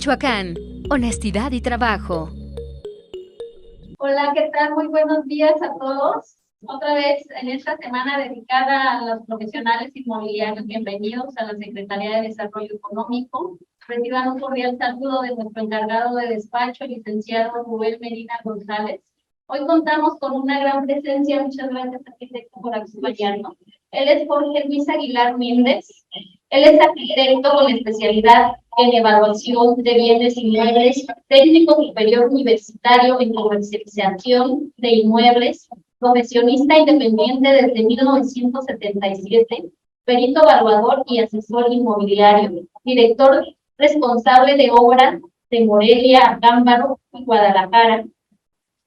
Michoacán, honestidad y trabajo. Hola, ¿qué tal? Muy buenos días a todos. Otra vez en esta semana dedicada a los profesionales inmobiliarios, bienvenidos a la Secretaría de Desarrollo Económico. Reciban un cordial saludo de nuestro encargado de despacho, el licenciado Rubén Medina González. Hoy contamos con una gran presencia, muchas gracias arquitecto por acompañarnos. Él es Jorge Luis Aguilar Méndez. Él es arquitecto con especialidad en evaluación de bienes inmuebles, técnico superior universitario en comercialización de inmuebles, profesionista independiente desde 1977, perito evaluador y asesor inmobiliario, director responsable de obra de Morelia, Acámbaro y Guadalajara.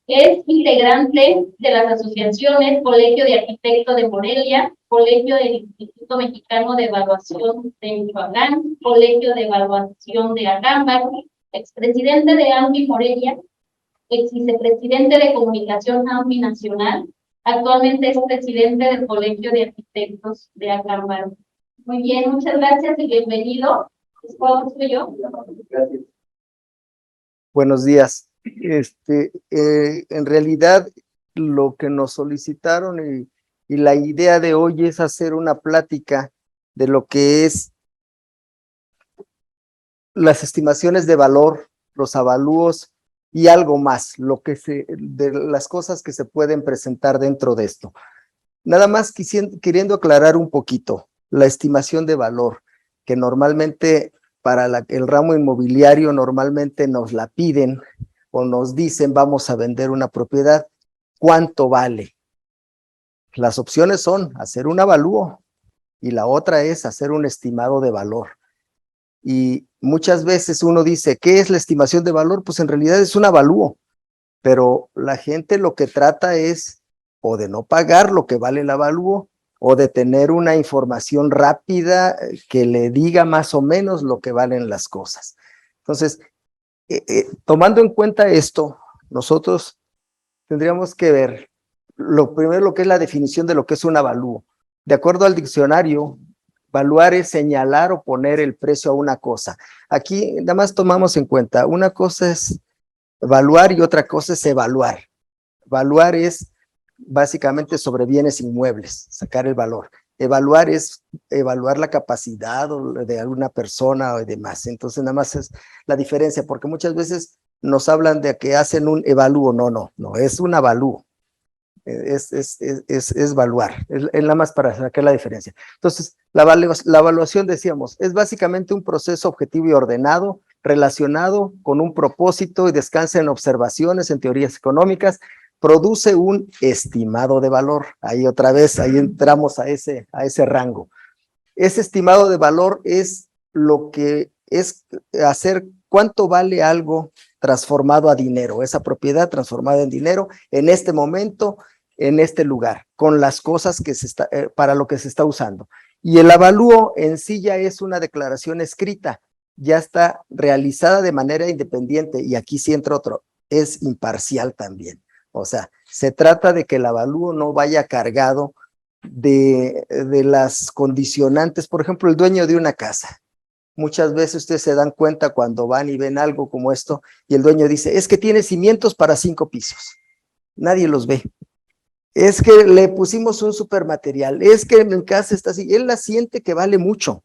Es integrante de las asociaciones Colegio de Arquitectos de Morelia, Colegio del Instituto Mexicano de Evaluación de Michoacán, Colegio de Evaluación de Acámbaro, expresidente de AMBI Morelia, ex vicepresidente de Comunicación AMBI Nacional, actualmente es presidente del Colegio de Arquitectos de Acámbaro. Muy bien, muchas gracias y bienvenido. ¿Es todo suyo? Gracias. Buenos días. En realidad, lo que nos solicitaron y la idea de hoy es hacer una plática de lo que es las estimaciones de valor, los avalúos y algo más, de las cosas que se pueden presentar dentro de esto. Nada más queriendo aclarar un poquito la estimación de valor, que normalmente para el ramo inmobiliario normalmente nos la piden o nos dicen vamos a vender una propiedad, ¿cuánto vale? Las opciones son hacer un avalúo y la otra es hacer un estimado de valor. Y muchas veces uno dice, ¿qué es la estimación de valor? Pues en realidad es un avalúo, pero la gente lo que trata es o de no pagar lo que vale el avalúo o de tener una información rápida que le diga más o menos lo que valen las cosas. Entonces, tomando en cuenta esto, nosotros tendríamos que ver lo primero lo que es la definición de lo que es un avalúo. De acuerdo al diccionario, valuar es señalar o poner el precio a una cosa. Aquí nada más tomamos en cuenta, una cosa es evaluar y otra cosa es evaluar. Evaluar es básicamente sobre bienes inmuebles, sacar el valor. Evaluar es evaluar la capacidad de alguna persona o demás. Entonces nada más es la diferencia, porque muchas veces nos hablan de que hacen un evalúo. No, es un avalúo. Es evaluar, es nada más para sacar la diferencia. Entonces, la evaluación, decíamos, es básicamente un proceso objetivo y ordenado, relacionado con un propósito y descansa en observaciones, en teorías económicas, produce un estimado de valor. Ahí otra vez, ahí entramos a ese rango. Ese estimado de valor es lo que es hacer cuánto vale algo transformado a dinero, esa propiedad transformada en dinero en este momento, en este lugar, con las cosas que para lo que se está usando. Y el avalúo en sí ya es una declaración escrita, ya está realizada de manera independiente, y aquí sí entra otro, es imparcial también. O sea, se trata de que el avalúo no vaya cargado de las condicionantes. Por ejemplo, el dueño de una casa. Muchas veces ustedes se dan cuenta cuando van y ven algo como esto y el dueño dice, es que tiene cimientos para 5 pisos. Nadie los ve. Es que le pusimos un supermaterial, es que en casa está así. Él la siente que vale mucho,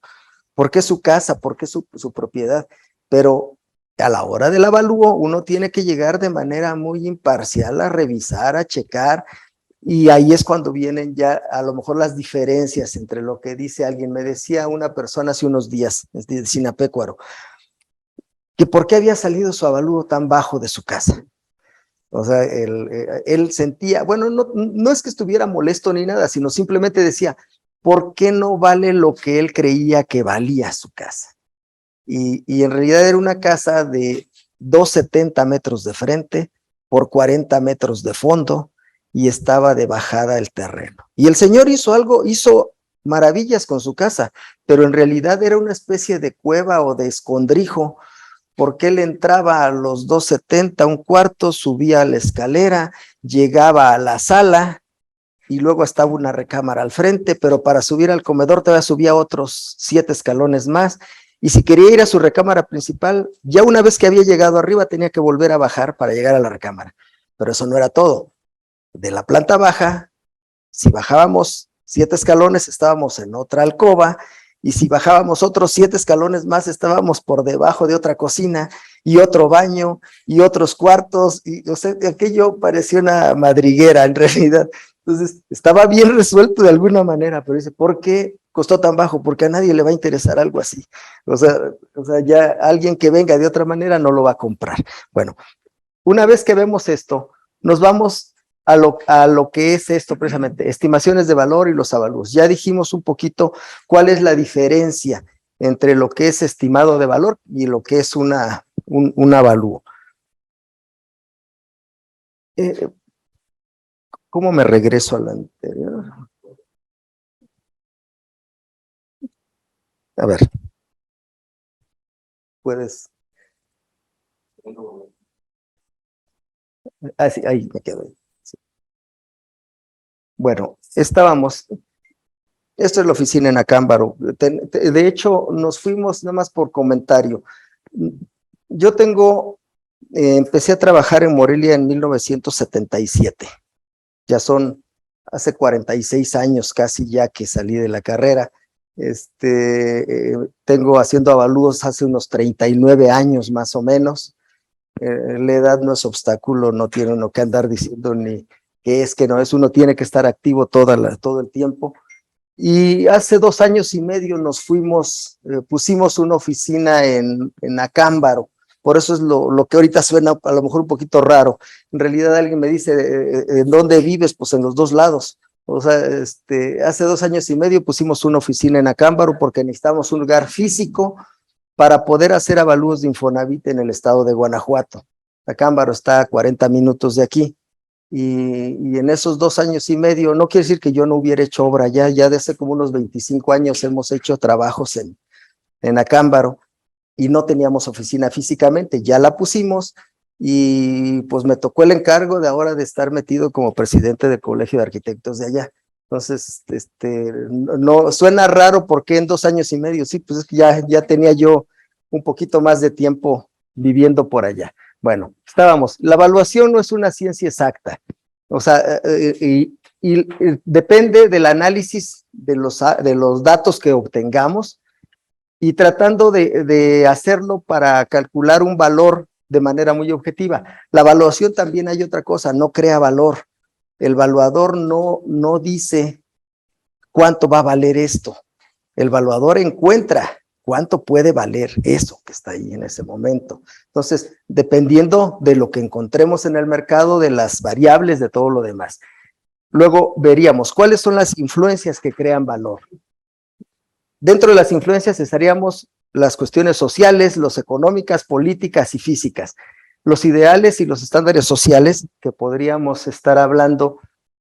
porque es su casa, porque es su propiedad. Pero a la hora del avalúo uno tiene que llegar de manera muy imparcial a revisar, a checar. Y ahí es cuando vienen ya a lo mejor las diferencias entre lo que dice alguien. Me decía una persona hace unos días, de Sinapecuaro, que por qué había salido su avalúo tan bajo de su casa. O sea, él sentía, bueno, no es que estuviera molesto ni nada, sino simplemente decía, ¿por qué no vale lo que él creía que valía su casa? Y en realidad era una casa de 270 metros de frente por 40 metros de fondo, y estaba de bajada el terreno. Y el señor hizo maravillas con su casa, pero en realidad era una especie de cueva o de escondrijo, porque él entraba a los 270, un cuarto, subía a la escalera, llegaba a la sala, y luego estaba una recámara al frente, pero para subir al comedor todavía subía otros 7 escalones más, y si quería ir a su recámara principal, ya una vez que había llegado arriba tenía que volver a bajar para llegar a la recámara. Pero eso no era todo. De la planta baja, si bajábamos 7 escalones, estábamos en otra alcoba, y si bajábamos otros 7 escalones más, estábamos por debajo de otra cocina, y otro baño, y otros cuartos, y o sea, aquello parecía una madriguera en realidad. Entonces, estaba bien resuelto de alguna manera, pero dice, ¿por qué costó tan bajo? Porque a nadie le va a interesar algo así. O sea, ya alguien que venga de otra manera no lo va a comprar. Bueno, una vez que vemos esto, nos vamos a lo que es esto precisamente, estimaciones de valor y los avalúos. Ya dijimos un poquito cuál es la diferencia entre lo que es estimado de valor y lo que es un avalúo. ¿Cómo me regreso a la anterior? A ver. Puedes. Ah, sí, ahí me quedo. Sí. Bueno, estábamos. Esto es la oficina en Acámbaro. De hecho, nos fuimos nada más por comentario. Yo empecé a trabajar en Morelia en 1977. Ya son hace 46 años casi ya que salí de la carrera. Tengo haciendo avalúos hace unos 39 años más o menos. La edad no es obstáculo, no tiene uno que andar diciendo ni que es que no es, uno tiene que estar activo todo el tiempo. Y hace 2 años y medio nos fuimos, pusimos una oficina en Acámbaro. Por eso es lo que ahorita suena a lo mejor un poquito raro. En realidad alguien me dice, ¿en dónde vives? Pues en los dos lados. O sea, hace 2 años y medio pusimos una oficina en Acámbaro porque necesitamos un lugar físico para poder hacer avalúos de Infonavit en el estado de Guanajuato. Acámbaro está a 40 minutos de aquí. Y en esos 2 años y medio, no quiere decir que yo no hubiera hecho obra ya de hace como unos 25 años hemos hecho trabajos en Acámbaro y no teníamos oficina físicamente, ya la pusimos y pues me tocó el encargo de ahora de estar metido como presidente del Colegio de Arquitectos de allá. Entonces, no suena raro porque en 2 años y medio, sí, pues es que ya tenía yo un poquito más de tiempo viviendo por allá. Bueno, la evaluación no es una ciencia exacta, o sea, y depende del análisis de los datos que obtengamos y tratando de hacerlo para calcular un valor de manera muy objetiva. La evaluación también hay otra cosa, no crea valor. El evaluador no dice cuánto va a valer esto. El evaluador encuentra cuánto puede valer eso que está ahí en ese momento. Entonces, dependiendo de lo que encontremos en el mercado, de las variables, de todo lo demás. Luego veríamos cuáles son las influencias que crean valor. Dentro de las influencias estaríamos las cuestiones sociales, las económicas, políticas y físicas. Los ideales y los estándares sociales que podríamos estar hablando,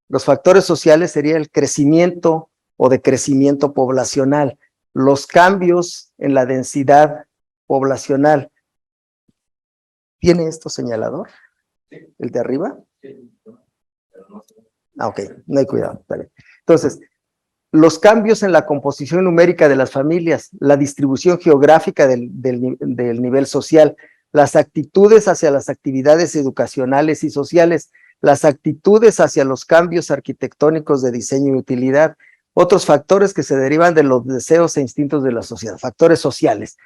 los factores sociales sería el crecimiento o decrecimiento poblacional, los cambios en la densidad poblacional. ¿Tiene esto señalador? ¿El de arriba? Ah, ok, no hay cuidado. Vale. Entonces, los cambios en la composición numérica de las familias, la distribución geográfica del nivel social, las actitudes hacia las actividades educacionales y sociales, las actitudes hacia los cambios arquitectónicos de diseño y utilidad, otros factores que se derivan de los deseos e instintos de la sociedad, factores sociales,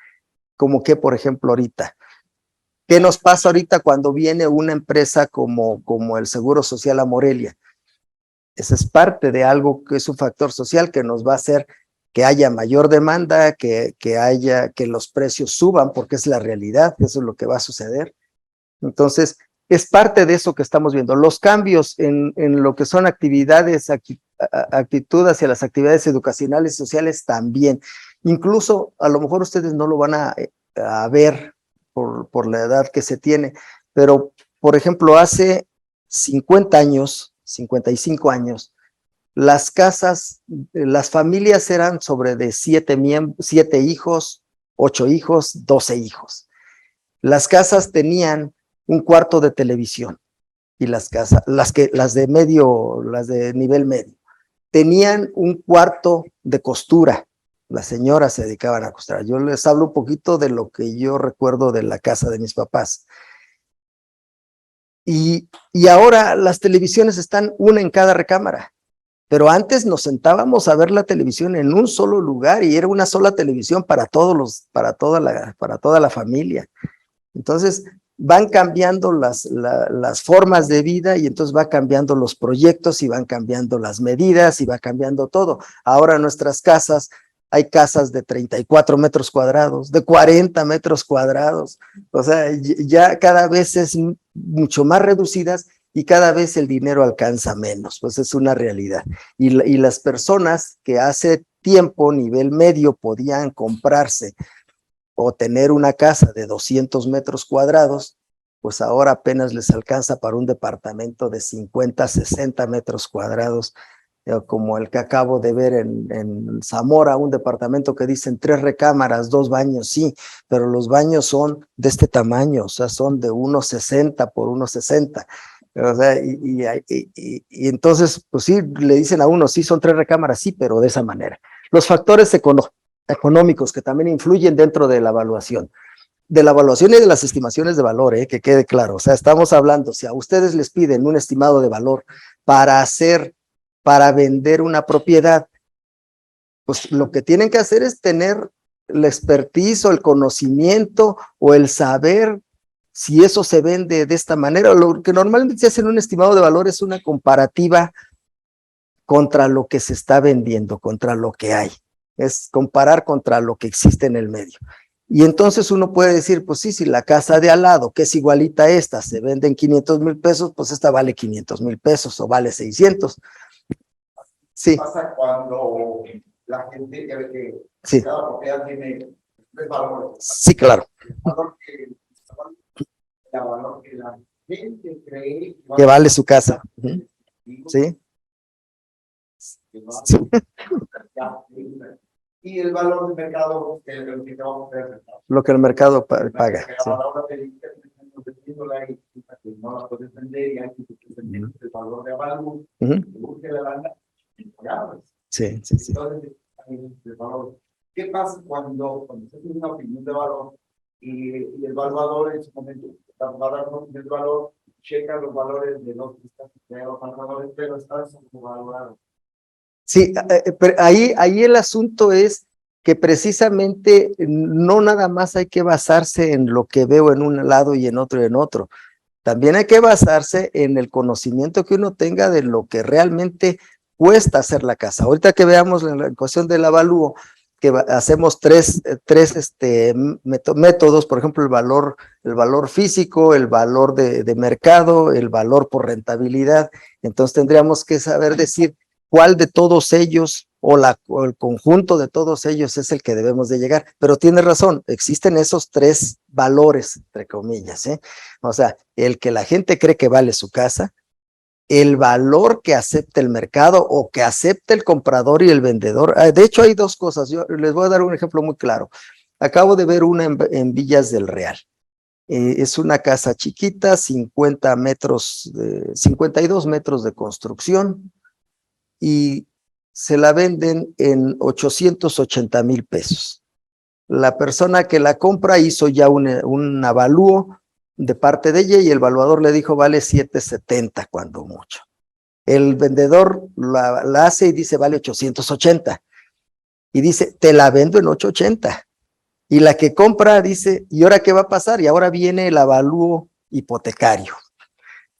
como que, por ejemplo, ahorita, ¿qué nos pasa ahorita cuando viene una empresa como el Seguro Social a Morelia? Esa es parte de algo que es un factor social que nos va a hacer que haya mayor demanda, que los precios suban, porque es la realidad, eso es lo que va a suceder. Entonces, es parte de eso que estamos viendo. Los cambios en lo que son actividades, actitud hacia las actividades educacionales y sociales también. Incluso, a lo mejor ustedes no lo van a ver por la edad que se tiene, pero, por ejemplo, hace 50 años, 55 años, las casas, las familias eran sobre de 7 hijos, 8 hijos, 12 hijos. Las casas tenían un cuarto de televisión y las de nivel medio, tenían un cuarto de costura Las señoras se dedicaban a costurar. Yo les hablo un poquito de lo que yo recuerdo de la casa de mis papás. Y ahora las televisiones están una en cada recámara. Pero antes nos sentábamos a ver la televisión en un solo lugar y era una sola televisión para para toda la familia. Entonces van cambiando las formas de vida y entonces va cambiando los proyectos y van cambiando las medidas y va cambiando todo. Ahora nuestras casas, hay casas de 34 metros cuadrados, de 40 metros cuadrados. O sea, ya cada vez es mucho más reducidas y cada vez el dinero alcanza menos, pues es una realidad. Y las personas que hace tiempo, nivel medio, podían comprarse o tener una casa de 200 metros cuadrados, pues ahora apenas les alcanza para un departamento de 50, 60 metros cuadrados, como el que acabo de ver en Zamora, un departamento que dicen 3 recámaras, 2 baños, sí, pero los baños son de este tamaño, o sea, son de 1,60 por 1,60. O sea, y entonces, pues sí, le dicen a uno, sí, son 3 recámaras, sí, pero de esa manera. Los factores económicos que también influyen dentro de la evaluación y de las estimaciones de valor, que quede claro. O sea, estamos hablando, si a ustedes les piden un estimado de valor para vender una propiedad, pues lo que tienen que hacer es tener la expertise o el conocimiento o el saber si eso se vende de esta manera. Lo que normalmente se hace en un estimado de valor es una comparativa contra lo que se está vendiendo, contra lo que hay. Es comparar contra lo que existe en el medio. Y entonces uno puede decir, pues sí, si la casa de al lado, que es igualita a esta, se vende en 500,000 pesos, pues esta vale 500,000 pesos o vale 600. Sí. ¿Qué pasa cuando la gente ya ve que sí. cada propiedad tiene 3 valores? Sí, claro. El valor que la gente cree que vale su casa. Sí. Sí. Y el valor del mercado que vamos a ver. Lo que el mercado paga. Sí. No la puedes vender y hay que el valor de avalúo, busque la lana y pagamos. Sí, sí, sí. Entonces, ¿qué pasa cuando se tiene una opinión de valor y el evaluador en su momento va a dar una opinión de valor, checa los valores de los evaluadores, pero está subvalorado? Sí, pero ahí el asunto es que precisamente no nada más hay que basarse en lo que veo en un lado y en otro y en otro. También hay que basarse en el conocimiento que uno tenga de lo que realmente cuesta hacer la casa. Ahorita que veamos la cuestión del avalúo, que hacemos tres métodos, por ejemplo, el valor físico, el valor de mercado, el valor por rentabilidad. Entonces tendríamos que saber decir cuál de todos ellos o el conjunto de todos ellos es el que debemos de llegar. Pero tiene razón, existen esos 3 valores, entre comillas, O sea, el que la gente cree que vale su casa, el valor que acepta el mercado o que acepta el comprador y el vendedor. De hecho, hay 2 cosas. Yo les voy a dar un ejemplo muy claro. Acabo de ver una en Villas del Real. Es una casa chiquita, 52 metros de construcción, y se la venden en 880,000 pesos. La persona que la compra hizo ya un avalúo de parte de ella y el evaluador le dijo vale 770 cuando mucho. El vendedor la hace y dice vale 880 y dice te la vendo en 880. Y la que compra dice, ¿y ahora qué va a pasar? Y ahora viene el avalúo hipotecario,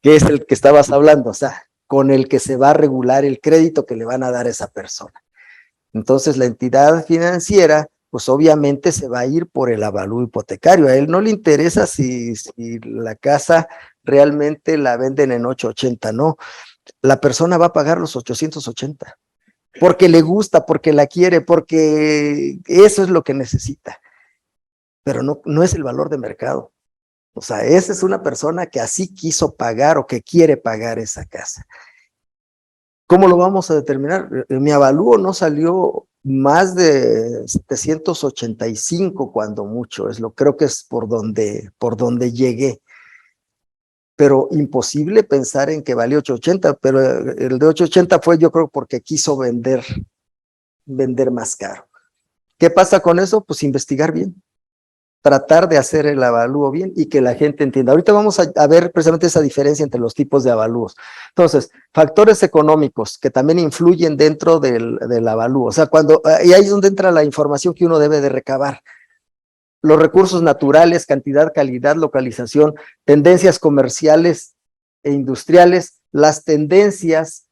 que es el que estabas hablando, o sea, con el que se va a regular el crédito que le van a dar a esa persona. Entonces la entidad financiera, pues obviamente se va a ir por el avalúo hipotecario. A él no le interesa si la casa realmente la venden en 880, no. La persona va a pagar los 880, porque le gusta, porque la quiere, porque eso es lo que necesita. Pero no es el valor de mercado. O sea, esa es una persona que así quiso pagar o que quiere pagar esa casa. ¿Cómo lo vamos a determinar? Mi avalúo no salió más de 785 cuando mucho, creo que es por donde llegué. Pero imposible pensar en que valió 880, pero el de 880 fue yo creo porque quiso vender más caro. ¿Qué pasa con eso? Pues investigar bien, tratar de hacer el avalúo bien y que la gente entienda. Ahorita vamos a ver precisamente esa diferencia entre los tipos de avalúos. Entonces, factores económicos que también influyen dentro del avalúo. O sea, y ahí es donde entra la información que uno debe de recabar. Los recursos naturales, cantidad, calidad, localización, tendencias comerciales e industriales, las tendencias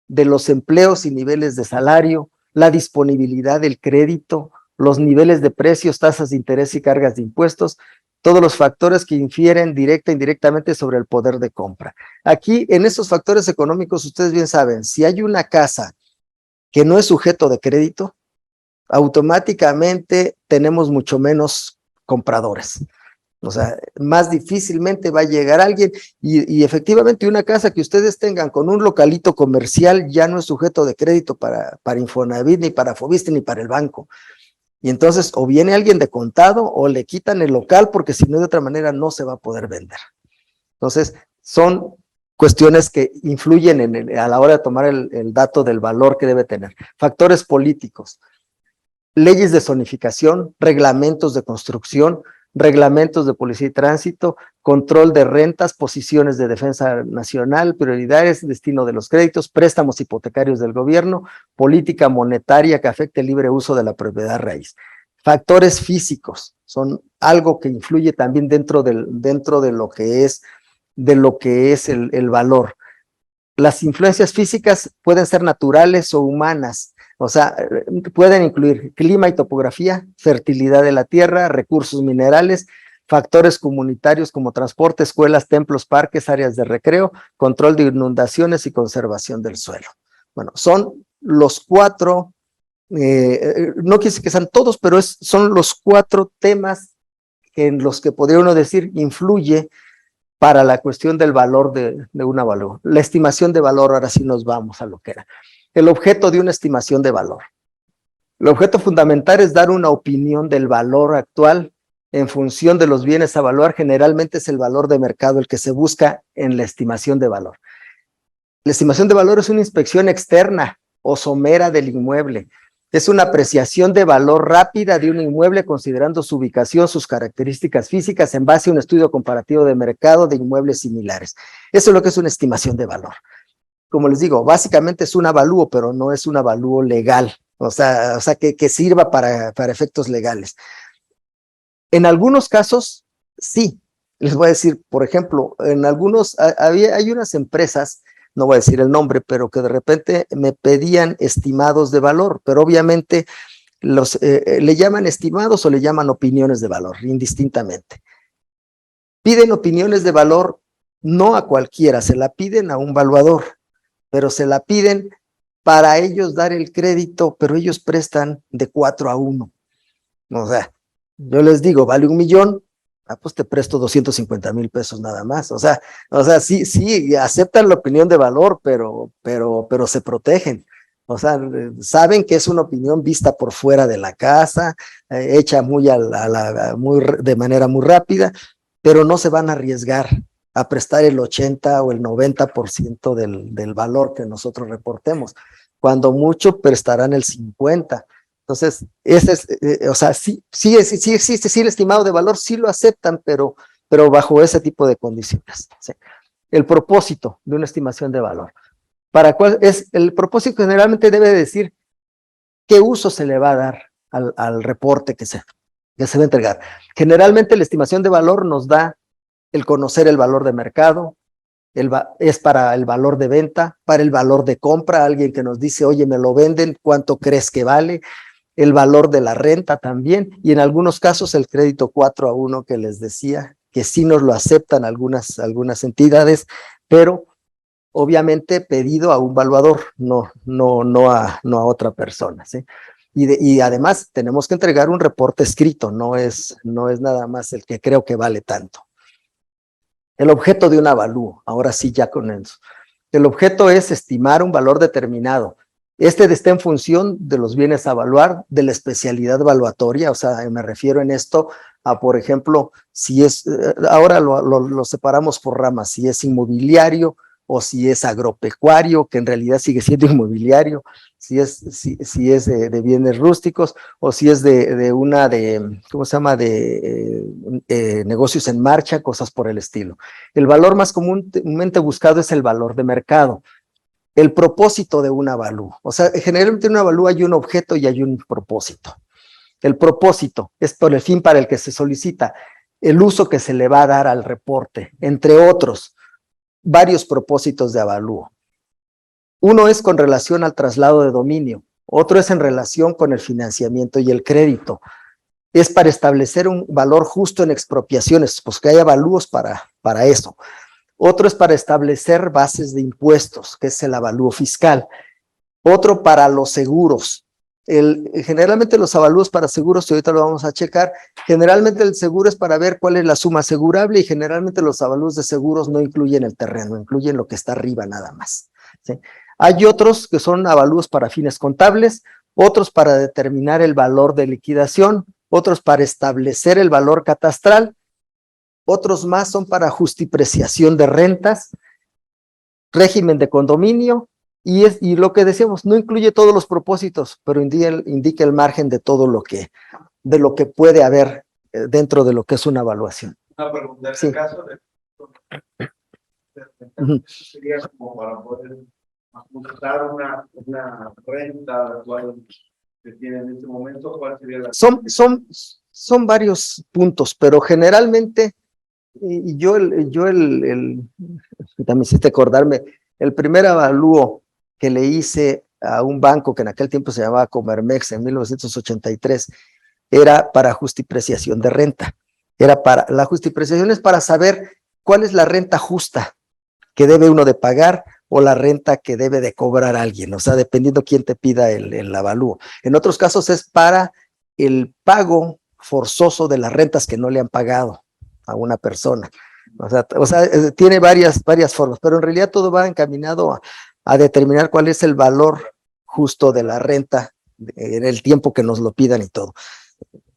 de los empleos y niveles de salario, la disponibilidad del crédito, los niveles de precios, tasas de interés y cargas de impuestos, todos los factores que infieren directa e indirectamente sobre el poder de compra. Aquí, en estos factores económicos, ustedes bien saben, si hay una casa que no es sujeto de crédito, automáticamente tenemos mucho menos compradores. O sea, más difícilmente va a llegar alguien y efectivamente una casa que ustedes tengan con un localito comercial ya no es sujeto de crédito para Infonavit, ni para Fobiste, ni para el banco. Y entonces o viene alguien de contado o le quitan el local porque si no de otra manera no se va a poder vender. Entonces son cuestiones que influyen a la hora de tomar el dato del valor que debe tener. Factores políticos, leyes de zonificación, reglamentos de construcción, reglamentos de policía y tránsito, control de rentas, posiciones de defensa nacional, prioridades, destino de los créditos, préstamos hipotecarios del gobierno, política monetaria que afecte el libre uso de la propiedad raíz. Factores físicos son algo que influye también dentro de lo que es el valor. Las influencias físicas pueden ser naturales o humanas. O sea, pueden incluir clima y topografía, fertilidad de la tierra, recursos minerales, factores comunitarios como transporte, escuelas, templos, parques, áreas de recreo, control de inundaciones y conservación del suelo. Bueno, son los cuatro, no quiere decir que sean todos, pero son los cuatro temas en los que podría uno decir influye para la cuestión del valor de un avalúo. La estimación de valor, ahora sí nos vamos a lo que era. El objeto de una estimación de valor. El objeto fundamental es dar una opinión del valor actual en función de los bienes a evaluar. Generalmente es el valor de mercado el que se busca en la estimación de valor. La estimación de valor es una inspección externa o somera del inmueble. Es una apreciación de valor rápida de un inmueble considerando su ubicación, sus características físicas en base a un estudio comparativo de mercado de inmuebles similares. Eso es lo que es una estimación de valor. Como les digo, básicamente es un avalúo, pero no es un avalúo legal, o sea que sirva para efectos legales. En algunos casos, sí. Les voy a decir, por ejemplo, en algunos, hay unas empresas, no voy a decir el nombre, pero que de repente me pedían estimados de valor, pero obviamente le llaman estimados o le llaman opiniones de valor, indistintamente. Piden opiniones de valor no a cualquiera, se la piden a un valuador, pero se la piden para ellos dar el crédito, pero ellos prestan de 4-1. O sea, yo les digo, vale 1,000,000, pues te presto 250,000 pesos nada más. O sea, sí, aceptan la opinión de valor, pero se protegen. O sea, saben que es una opinión vista por fuera de la casa, hecha de manera muy rápida, pero no se van a arriesgar a prestar el 80 o el 90% del valor que nosotros reportemos. Cuando mucho prestarán el 50%. Entonces, o sea, sí existe, sí el estimado de valor, sí lo aceptan, pero bajo ese tipo de condiciones. ¿Sí? El propósito de una estimación de valor. El propósito generalmente debe decir qué uso se le va a dar al reporte que se va a entregar. Generalmente la estimación de valor nos da el conocer el valor de mercado, es para el valor de venta, para el valor de compra, alguien que nos dice, oye, me lo venden, ¿cuánto crees que vale? El valor de la renta también, y en algunos casos el crédito 4-1 que les decía, que sí nos lo aceptan algunas entidades, pero obviamente pedido a un valuador, no a otra persona, ¿sí? Y además tenemos que entregar un reporte escrito, no es nada más el que creo que vale tanto. El objeto de un avalúo, ahora sí ya con eso. El objeto es estimar un valor determinado. Está en función de los bienes a evaluar, de la especialidad evaluatoria, o sea, me refiero en esto a, por ejemplo, si es, ahora lo separamos por ramas, si es inmobiliario, o si es agropecuario, que en realidad sigue siendo inmobiliario, si es de bienes rústicos, o si es ¿cómo se llama?, de negocios en marcha, cosas por el estilo. El valor más comúnmente buscado es el valor de mercado. El propósito de un avalúo, o sea, generalmente en un avalúo hay un objeto y hay un propósito. El propósito es por el fin para el que se solicita, el uso que se le va a dar al reporte, entre otros, varios propósitos de avalúo. Uno es con relación al traslado de dominio, otro es en relación con el financiamiento y el crédito. Es para establecer un valor justo en expropiaciones, pues que hay avalúos para eso. Otro es para establecer bases de impuestos, que es el avalúo fiscal. Otro para los seguros. Generalmente los avalúos para seguros, y ahorita lo vamos a checar, generalmente el seguro es para ver cuál es la suma asegurable y generalmente los avalúos de seguros no incluyen el terreno, incluyen lo que está arriba nada más, ¿sí? Hay otros que son avalúos para fines contables, otros para determinar el valor de liquidación, otros para establecer el valor catastral, otros más son para justipreciación de rentas, régimen de condominio, y lo que decíamos, no incluye todos los propósitos, pero indica el margen de todo de lo que puede haber dentro de lo que es una evaluación. Una pregunta, en Sí. el caso de sería como para poder ajustar una renta actual que tiene en este momento, ¿cuál sería la? Son varios puntos, pero generalmente, y también hiciste acordarme, el primer avalúo que le hice a un banco que en aquel tiempo se llamaba Comermex en 1983, era para justipreciación de renta. La justipreciación es para saber cuál es la renta justa que debe uno de pagar o la renta que debe de cobrar alguien, o sea, dependiendo quién te pida el avalúo. En otros casos es para el pago forzoso de las rentas que no le han pagado a una persona. O sea, tiene varias formas, pero en realidad todo va encaminado a determinar cuál es el valor justo de la renta en el tiempo que nos lo pidan y todo.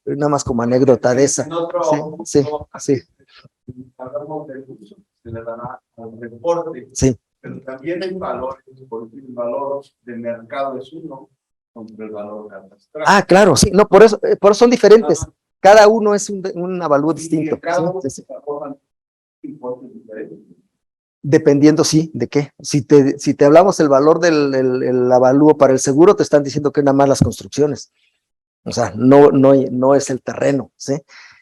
Nada más como anécdota de esa. Sí. Hablamos del uso que se le dará al reporte, Sí. pero también hay valores, porque el valor de mercado es uno contra el valor catastral. Ah, claro, sí, no, por eso son diferentes. Cada uno es un avalúo distinto. Y cada uno Sí. se abordan importes diferentes. Dependiendo, sí, de qué. Si te hablamos el valor el avalúo para el seguro, te están diciendo que nada más las construcciones. O sea, no es el terreno, ¿sí?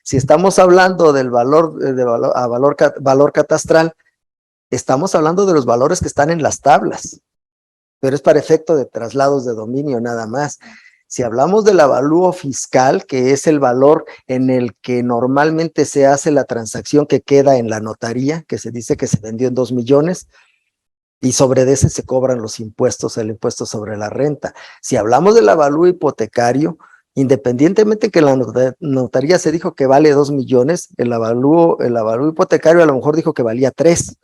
Si estamos hablando del valor catastral, estamos hablando de los valores que están en las tablas, pero es para efecto de traslados de dominio nada más. Si hablamos del avalúo fiscal, que es el valor en el que normalmente se hace la transacción que queda en la notaría, que se dice que se vendió en 2 millones, y sobre ese se cobran los impuestos, el impuesto sobre la renta. Si hablamos del avalúo hipotecario, independientemente que la notaría se dijo que vale 2 millones, el avalúo hipotecario a lo mejor dijo que valía 3.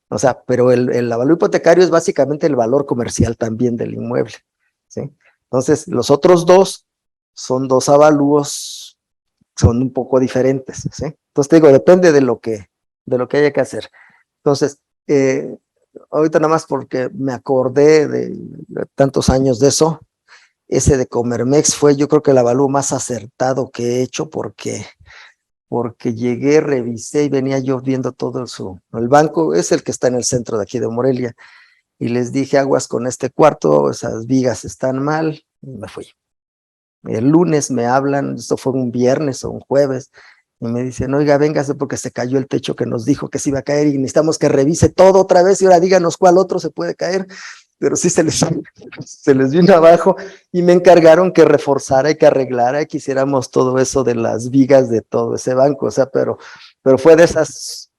O sea, pero el avalúo hipotecario es básicamente el valor comercial también del inmueble, ¿sí? Entonces, los otros dos son dos avalúos, son un poco diferentes, ¿sí? Entonces, te digo, depende de lo que haya que hacer. Entonces, ahorita nada más porque me acordé de tantos años de eso, ese de Comermex fue yo creo que el avalúo más acertado que he hecho porque llegué, revisé y venía yo viendo todo el banco, es el que está en el centro de aquí de Morelia, y les dije aguas con este cuarto, esas vigas están mal, y me fui. El lunes me hablan, esto fue un viernes o un jueves, y me dicen, oiga, véngase porque se cayó el techo que nos dijo que se iba a caer y necesitamos que revise todo otra vez y ahora díganos cuál otro se puede caer, pero sí se les vino abajo y me encargaron que reforzara y que arreglara y que hiciéramos todo eso de las vigas de todo ese banco, o sea, pero fue de esas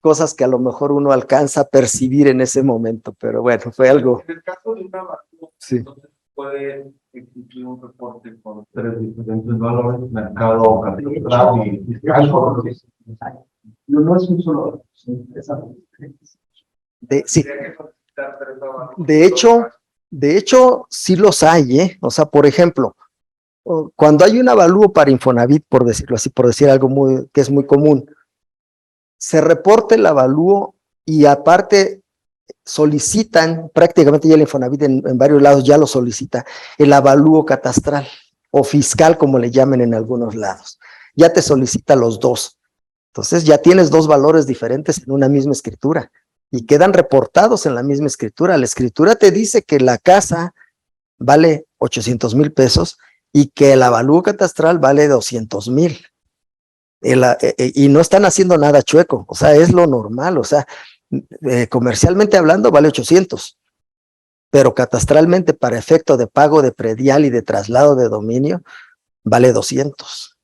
cosas que a lo mejor uno alcanza a percibir en ese momento, pero bueno, fue algo. En el caso de una avalúo, Sí. entonces puede existir un reporte con 3 diferentes valores, mercado, catastral y fiscal. No es un solo. Sí. De hecho, sí los hay, ¿eh? O sea, por ejemplo, cuando hay un avalúo para Infonavit, por decirlo así, por decir algo que es muy común, se reporta el avalúo y aparte solicitan, prácticamente ya el Infonavit en varios lados ya lo solicita, el avalúo catastral o fiscal, como le llamen en algunos lados. Ya te solicita los dos. Entonces ya tienes dos valores diferentes en una misma escritura y quedan reportados en la misma escritura. La escritura te dice que la casa vale 800,000 pesos y que el avalúo catastral vale 200,000. Y no están haciendo nada chueco, o sea, es lo normal, o sea, comercialmente hablando vale 800, pero catastralmente para efecto de pago de predial y de traslado de dominio vale 200.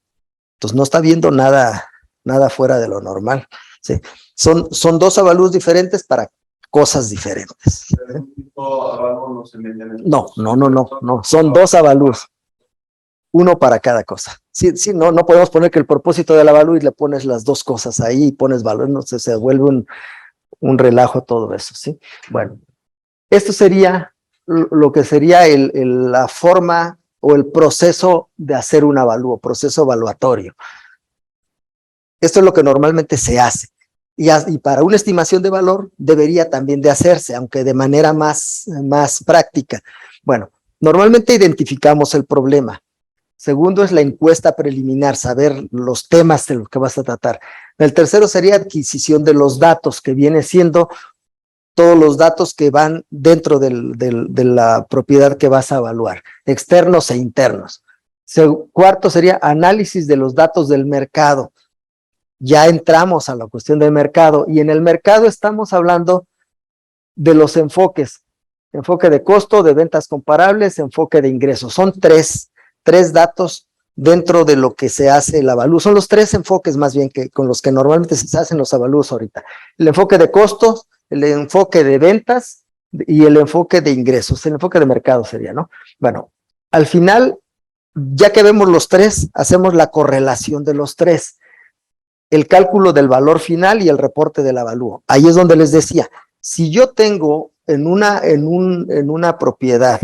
Entonces no está viendo nada fuera de lo normal. ¿Sí? Son dos avalúos diferentes para cosas diferentes. No, son dos avalúos, uno para cada cosa. Sí, no podemos poner que el propósito del avalúo y le pones las dos cosas ahí y pones valor, no se vuelve un relajo todo eso, ¿sí? Bueno, esto sería lo que sería la forma o el proceso de hacer un avalúo, proceso evaluatorio. Esto es lo que normalmente se hace. Y para una estimación de valor debería también de hacerse, aunque de manera más práctica. Bueno, normalmente identificamos el problema. Segundo es la encuesta preliminar, saber los temas de los que vas a tratar. El tercero sería adquisición de los datos, que viene siendo todos los datos que van dentro de la propiedad que vas a evaluar, externos e internos. Cuarto sería análisis de los datos del mercado. Ya entramos a la cuestión del mercado, y en el mercado estamos hablando de los enfoques: enfoque de costo, de ventas comparables, enfoque de ingresos. Son tres datos dentro de lo que se hace el avalúo. Son los tres enfoques más bien con los que normalmente se hacen los avalúos ahorita: el enfoque de costos, el enfoque de ventas y el enfoque de ingresos. El enfoque de mercado sería, ¿no? Bueno, al final, ya que vemos los tres, hacemos la correlación de los tres, el cálculo del valor final y el reporte del avalúo. Ahí es donde les decía, si yo tengo en una propiedad,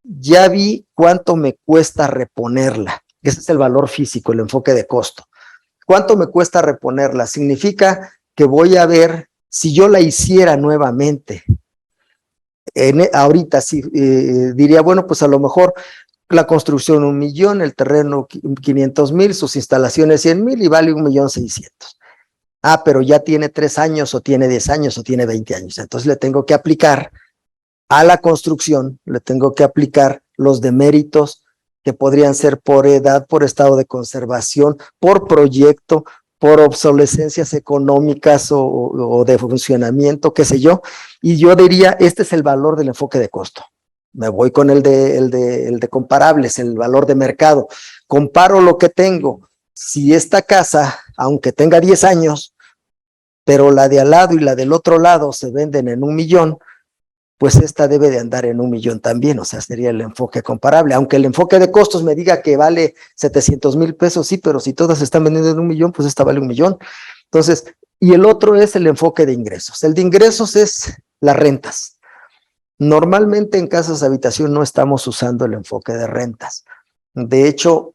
ya vi cuánto me cuesta reponerla. Ese es el valor físico, el enfoque de costo. ¿Cuánto me cuesta reponerla? Significa que voy a ver si yo la hiciera nuevamente. Ahorita sí, diría, bueno, pues a lo mejor la construcción 1,000,000, el terreno 500,000, sus instalaciones 100,000 y vale 1,600,000. Ah, pero ya tiene 3 años o tiene 10 años o tiene 20 años. Entonces le tengo que aplicar a la construcción, le tengo que aplicar los deméritos que podrían ser por edad, por estado de conservación, por proyecto, por obsolescencias económicas o de funcionamiento, qué sé yo, y yo diría, este es el valor del enfoque de costo. Me voy con el de comparables, el valor de mercado. Comparo lo que tengo. Si esta casa, aunque tenga 10 años, pero la de al lado y la del otro lado se venden en 1,000,000, pues esta debe de andar en 1,000,000 también, o sea, sería el enfoque comparable. Aunque el enfoque de costos me diga que vale 700,000 pesos, sí, pero si todas están vendiendo en 1,000,000, pues esta vale 1,000,000. Entonces, y el otro es el enfoque de ingresos. El de ingresos es las rentas. Normalmente en casas de habitación no estamos usando el enfoque de rentas. De hecho,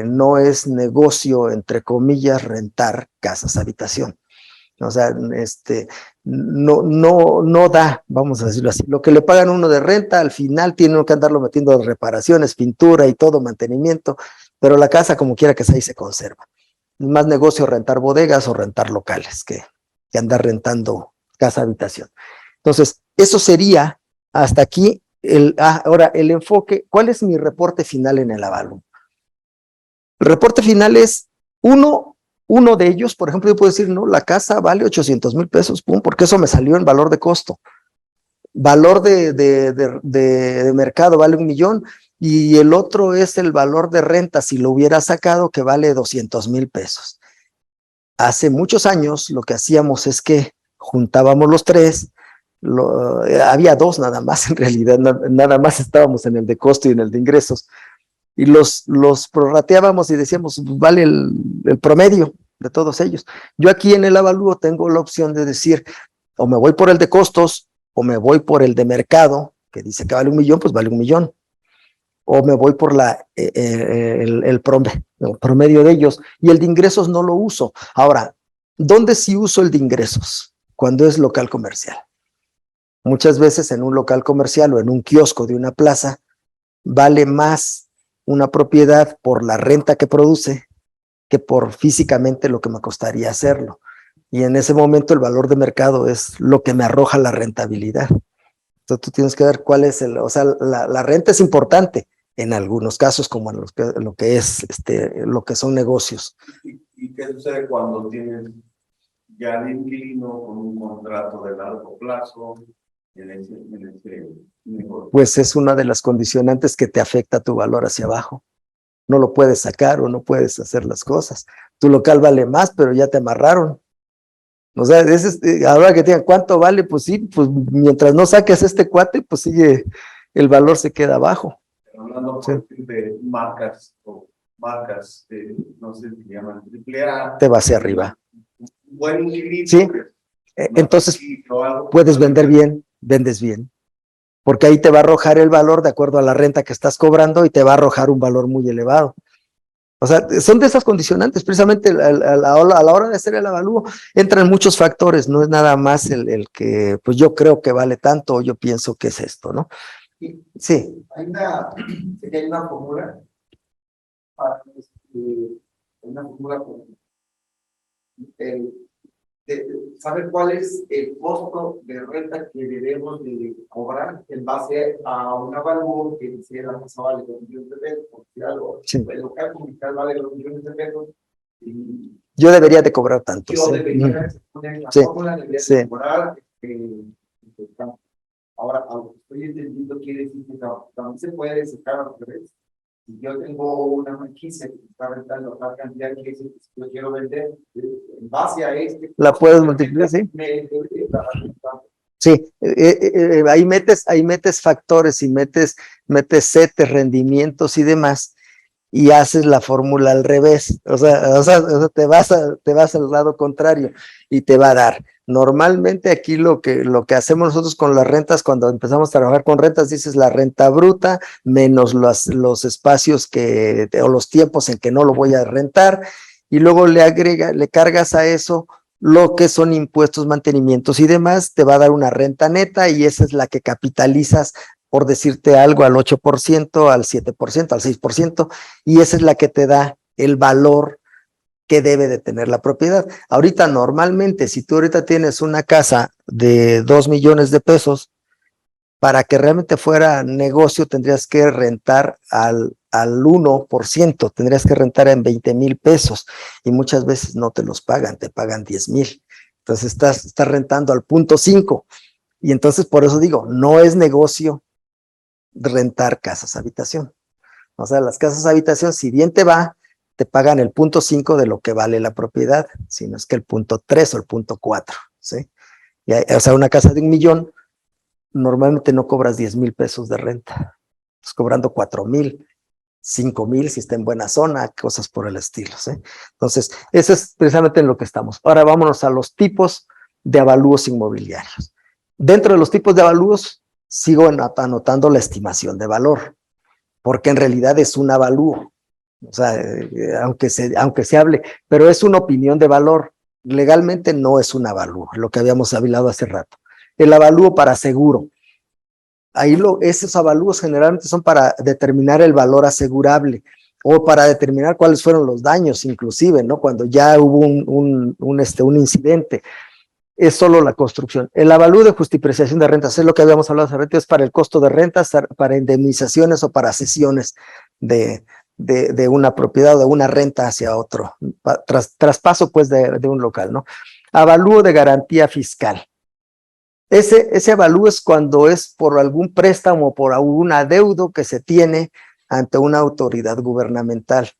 no es negocio, entre comillas, rentar casas de habitación. O sea, no da, vamos a decirlo así. Lo que le pagan uno de renta, al final tiene que andarlo metiendo en reparaciones, pintura y todo, mantenimiento, pero la casa como quiera que sea ahí se conserva. Es más negocio rentar bodegas o rentar locales que andar rentando casa habitación. Entonces, eso sería hasta aquí. Ahora, el enfoque, ¿cuál es mi reporte final en el avalúo? El reporte final es uno de ellos. Por ejemplo, yo puedo decir, no, la casa vale 800,000 pesos, pum, porque eso me salió en valor de costo. Valor de mercado vale 1,000,000, y el otro es el valor de renta, si lo hubiera sacado, que vale 200,000 pesos. Hace muchos años lo que hacíamos es que juntábamos los tres, había dos nada más, en realidad, nada más estábamos en el de costo y en el de ingresos, y los prorrateábamos y decíamos, vale el promedio de todos ellos. Yo aquí en el avalúo tengo la opción de decir, o me voy por el de costos, o me voy por el de mercado, que dice que vale 1,000,000, pues vale 1,000,000, o me voy por el promedio de ellos, y el de ingresos no lo uso. Ahora, ¿dónde sí uso el de ingresos? Cuando es local comercial. Muchas veces en un local comercial o en un kiosco de una plaza, vale más una propiedad por la renta que produce que por físicamente lo que me costaría hacerlo. Y en ese momento el valor de mercado es lo que me arroja la rentabilidad. Entonces tú tienes que ver cuál es o sea, la renta es importante en algunos casos, como en lo que es, lo que son negocios. ¿Y qué sucede cuando tienes ya el inquilino con un contrato de largo plazo en ese negocio? Pues es una de las condicionantes que te afecta tu valor hacia abajo. No lo puedes sacar o no puedes hacer las cosas. Tu local vale más, pero ya te amarraron. O sea, ahora que te digan cuánto vale, pues sí, pues mientras no saques este cuate, pues sigue, el valor se queda abajo. Hablando Sí. de marcas o marcas, no sé si llaman AAA. Te va hacia arriba. Buen inquilino. Sí. Entonces, puedes vender bien, vendes bien. Porque ahí te va a arrojar el valor de acuerdo a la renta que estás cobrando y te va a arrojar un valor muy elevado. O sea, son de esas condicionantes, precisamente a la hora de hacer el avalúo entran muchos factores, no es nada más el que, pues yo creo que vale tanto o yo pienso que es esto, ¿no? Sí. Hay una fórmula para una fórmula saber cuál es el costo de renta que debemos de cobrar en base a un avalúo que si la casa vale 2 millones de pesos, por si algo, Sí. el local comercial vale 2 millones de pesos. Y Yo debería de cobrar tanto. yo ¿sí? debería poner la Sí. fórmula, debería Sí. de cobrar. Ahora, aunque estoy entendiendo, quiere decir que también se puede sacar al revés. Si yo tengo una franquicia que está rentando tal cantidad que si yo quiero vender, en base a La puedes multiplicar, sí. Sí, ahí metes factores y metes setes, rendimientos y demás, y haces la fórmula al revés, o sea, te vas al lado contrario y te va a dar. Normalmente aquí lo que hacemos nosotros con las rentas, cuando empezamos a trabajar con rentas, dices la renta bruta menos los espacios o los tiempos en que no lo voy a rentar, y luego le cargas a eso lo que son impuestos, mantenimientos y demás, te va a dar una renta neta y esa es la que capitalizas, por decirte algo, al 8%, al 7%, al 6%, y esa es la que te da el valor que debe de tener la propiedad. Ahorita normalmente, si tú ahorita tienes una casa de 2 millones de pesos, para que realmente fuera negocio tendrías que rentar al 1%, tendrías que rentar en 20,000 pesos y muchas veces no te los pagan, te pagan 10,000. Entonces estás rentando al 0.5 y entonces por eso digo, no es negocio rentar casas habitación. O sea, las casas habitación, si bien te pagan el 0.5 de lo que vale la propiedad, si no es que el 0.3 o el 0.4, ¿sí? O sea, una casa de 1 millón, normalmente no cobras 10,000 pesos de renta, estás cobrando 4,000, 5,000 si está en buena zona, cosas por el estilo, ¿sí? Entonces, eso es precisamente en lo que estamos. Ahora vámonos a los tipos de avalúos inmobiliarios. Dentro de los tipos de avalúos, sigo anotando la estimación de valor, porque en realidad es un avalúo, o sea, aunque se hable, pero es una opinión de valor. Legalmente no es un avalúo, lo que habíamos hablado hace rato. El avalúo para seguro. Ahí esos avalúos generalmente son para determinar el valor asegurable o para determinar cuáles fueron los daños, inclusive, ¿no? Cuando ya hubo un incidente. Es solo la construcción. El avalúo de justipreciación de rentas es lo que habíamos hablado hace rato, es para el costo de rentas, para indemnizaciones o para cesiones de una propiedad o de una renta hacia otro, traspaso pues de un local, ¿no? Avalúo de garantía fiscal. Ese avalúo es cuando es por algún préstamo, por algún adeudo que se tiene ante una autoridad gubernamental.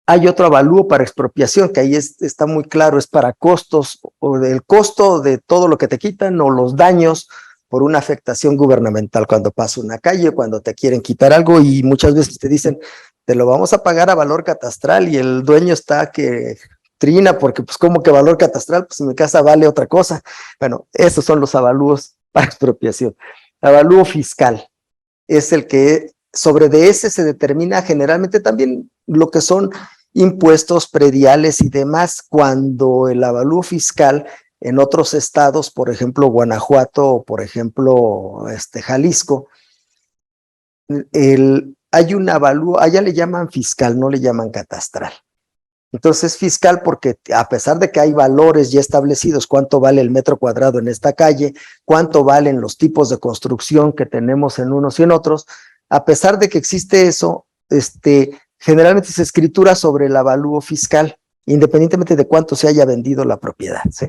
Hay otro avalúo para expropiación, que ahí está muy claro, es para costos, o del costo de todo lo que te quitan, o los daños por una afectación gubernamental, cuando pasa una calle, cuando te quieren quitar algo, y muchas veces te dicen, te lo vamos a pagar a valor catastral, y el dueño está que trina, porque pues como que valor catastral, pues en mi casa vale otra cosa. Bueno, esos son los avalúos para expropiación. Avalúo fiscal es el que sobre de ese se determina generalmente también lo que son impuestos prediales y demás, cuando el avalúo fiscal en otros estados, por ejemplo, Guanajuato o por ejemplo, Jalisco, hay un avalúo, allá le llaman fiscal, no le llaman catastral. Entonces fiscal porque a pesar de que hay valores ya establecidos, cuánto vale el metro cuadrado en esta calle, cuánto valen los tipos de construcción que tenemos en unos y en otros, a pesar de que existe eso, generalmente se escritura sobre el avalúo fiscal, independientemente de cuánto se haya vendido la propiedad, ¿sí?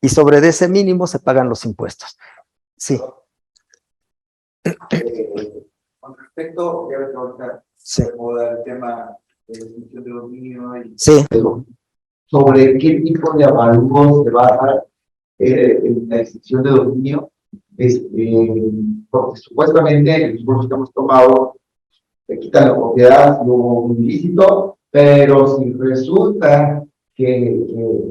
Y sobre ese mínimo se pagan los impuestos. Sí. Con respecto, ya ves que ahorita Sí. se moda el tema de la extinción de dominio y Sí. sobre qué tipo de avalúo se va a dar en la extinción de dominio, porque supuestamente los cursos que hemos tomado le quitan la propiedad, no un ilícito, pero si resulta que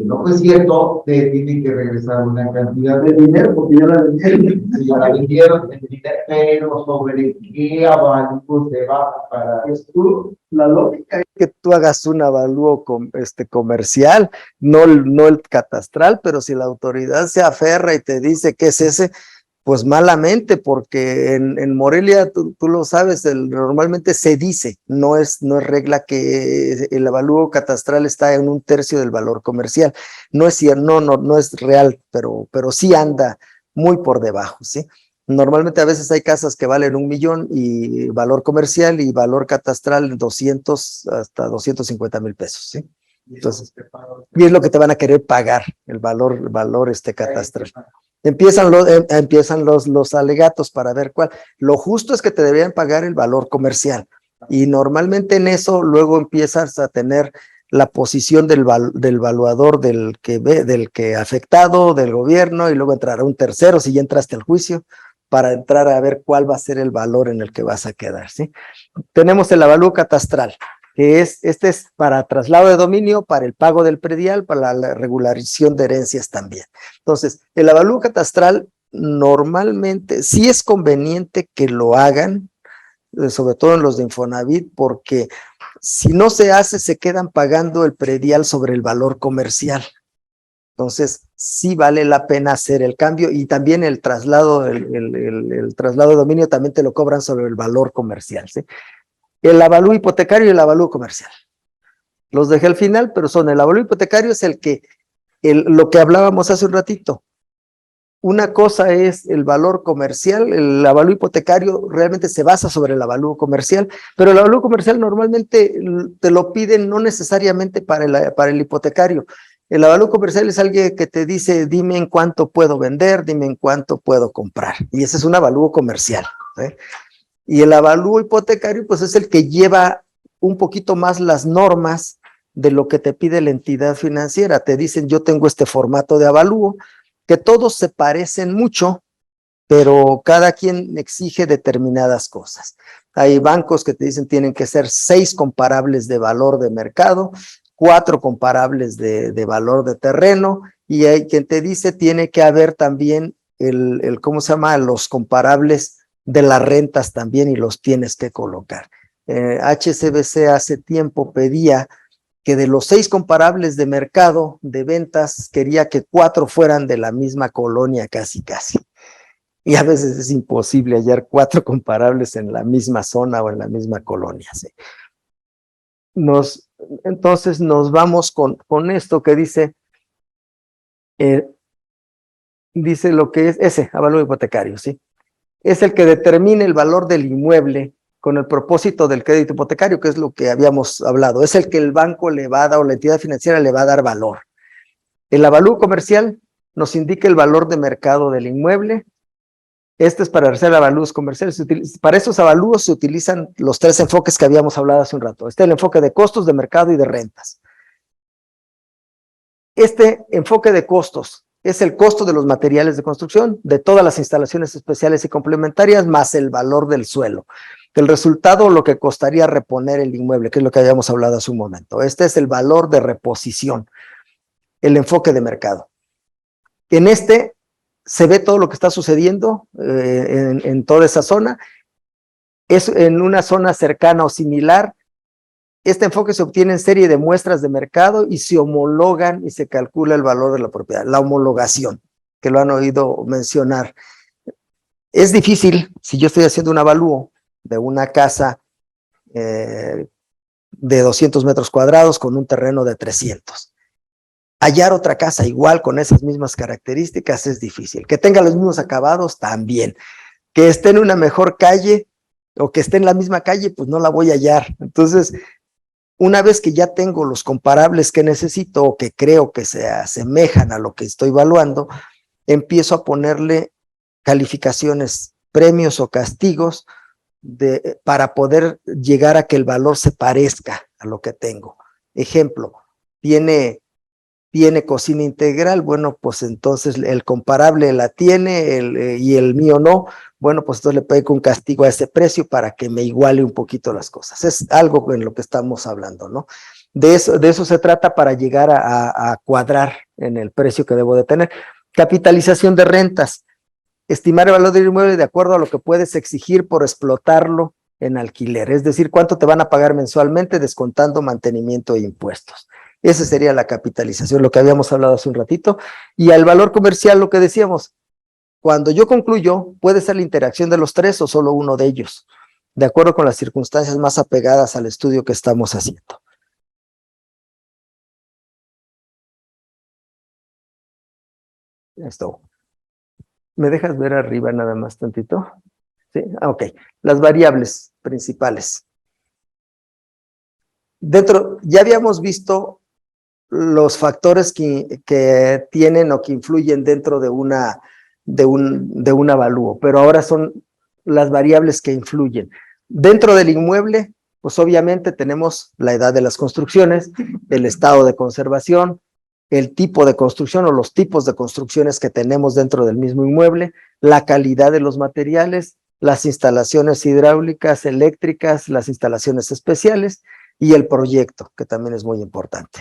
no fue cierto, te tiene que regresar una cantidad de dinero, porque ya la vendieron, ya la vendieron, pero sobre qué avalúo se va para esto. La lógica es que tú hagas un avalúo comercial, no el catastral, pero si la autoridad se aferra y te dice que es ese, pues malamente, porque en Morelia, tú lo sabes, normalmente se dice, no es regla que el avalúo catastral está en 1/3 del valor comercial. No es cierto, no es real, pero sí anda muy por debajo, ¿sí? Normalmente a veces hay casas que valen 1 millón y valor comercial y valor catastral 200 hasta 250,000 pesos, ¿sí? Entonces, y es lo que te van a querer pagar, el valor catastral. Empiezan los alegatos para ver cuál. Lo justo es que te deberían pagar el valor comercial. Y normalmente en eso luego empiezas a tener la posición del valuador del que afectado, del gobierno, y luego entrará un tercero si ya entraste al juicio, para entrar a ver cuál va a ser el valor en el que vas a quedar, ¿sí? Tenemos el avalúo catastral, que es para traslado de dominio, para el pago del predial, para la regularización de herencias también. Entonces, el avalúo catastral normalmente sí es conveniente que lo hagan, sobre todo en los de Infonavit, porque si no se hace, se quedan pagando el predial sobre el valor comercial. Entonces, sí vale la pena hacer el cambio, y también el traslado, el traslado de dominio también te lo cobran sobre el valor comercial, ¿sí? El avalúo hipotecario y el avalúo comercial. Los dejé al final, pero son el avalúo hipotecario, es lo que hablábamos hace un ratito. Una cosa es el valor comercial, el avalúo hipotecario realmente se basa sobre el avalúo comercial, pero el avalúo comercial normalmente te lo piden no necesariamente para el hipotecario. El avalúo comercial es alguien que te dice, dime en cuánto puedo vender, dime en cuánto puedo comprar, y ese es un avalúo comercial, ¿eh? Y el avalúo hipotecario, pues es el que lleva un poquito más las normas de lo que te pide la entidad financiera. Te dicen, yo tengo este formato de avalúo, que todos se parecen mucho, pero cada quien exige determinadas cosas. Hay bancos que te dicen tienen que ser 6 comparables de valor de mercado, 4 comparables de valor de terreno, y hay quien te dice tiene que haber también ¿cómo se llama? Los comparables de las rentas también, y los tienes que colocar. HSBC hace tiempo pedía que de los 6 comparables de mercado de ventas, quería que 4 fueran de la misma colonia casi. Y a veces es imposible hallar 4 comparables en la misma zona o en la misma colonia, ¿sí? Entonces nos vamos con esto que dice lo que es ese avalúo hipotecario, ¿sí? Es el que determina el valor del inmueble con el propósito del crédito hipotecario, que es lo que habíamos hablado. Es el que el banco le va a dar, o la entidad financiera le va a dar valor. El avalúo comercial nos indica el valor de mercado del inmueble. Este es para hacer avalúos comerciales. Para esos avalúos se utilizan los 3 enfoques que habíamos hablado hace un rato. Este es el enfoque de costos, de mercado y de rentas. Este enfoque de costos es el costo de los materiales de construcción, de todas las instalaciones especiales y complementarias, más el valor del suelo. El resultado, lo que costaría reponer el inmueble, que es lo que habíamos hablado hace un momento. Este es el valor de reposición, el enfoque de mercado. En este se ve todo lo que está sucediendo en toda esa zona. Es en una zona cercana o similar, Este enfoque se obtiene en serie de muestras de mercado y se homologan y se calcula el valor de la propiedad, la homologación, que lo han oído mencionar. Es difícil, si yo estoy haciendo un avalúo de una casa de 200 metros cuadrados con un terreno de 300. Hallar otra casa igual con esas mismas características es difícil. Que tenga los mismos acabados también. Que esté en una mejor calle o que esté en la misma calle, pues no la voy a hallar. Entonces, una vez que ya tengo los comparables que necesito o que creo que se asemejan a lo que estoy evaluando, empiezo a ponerle calificaciones, premios o castigos para poder llegar a que el valor se parezca a lo que tengo. Ejemplo, tiene cocina integral, bueno, pues entonces el comparable la tiene y el mío no, bueno, pues entonces le pego un castigo a ese precio para que me iguale un poquito las cosas. Es algo en lo que estamos hablando, ¿no? De eso se trata para llegar a cuadrar en el precio que debo de tener. Capitalización de rentas. Estimar el valor del inmueble de acuerdo a lo que puedes exigir por explotarlo en alquiler, es decir, cuánto te van a pagar mensualmente descontando mantenimiento e impuestos. Esa sería la capitalización, lo que habíamos hablado hace un ratito. Y al valor comercial, lo que decíamos, cuando yo concluyo, puede ser la interacción de los tres o solo uno de ellos, de acuerdo con las circunstancias más apegadas al estudio que estamos haciendo. Esto. ¿Me dejas ver arriba nada más tantito? Sí, ok. Las variables principales. Ya habíamos visto los factores que tienen o que influyen dentro de un avalúo, pero ahora son las variables que influyen. Dentro del inmueble, pues obviamente tenemos la edad de las construcciones, el estado de conservación, el tipo de construcción o los tipos de construcciones que tenemos dentro del mismo inmueble, la calidad de los materiales, las instalaciones hidráulicas, eléctricas, las instalaciones especiales y el proyecto, que también es muy importante.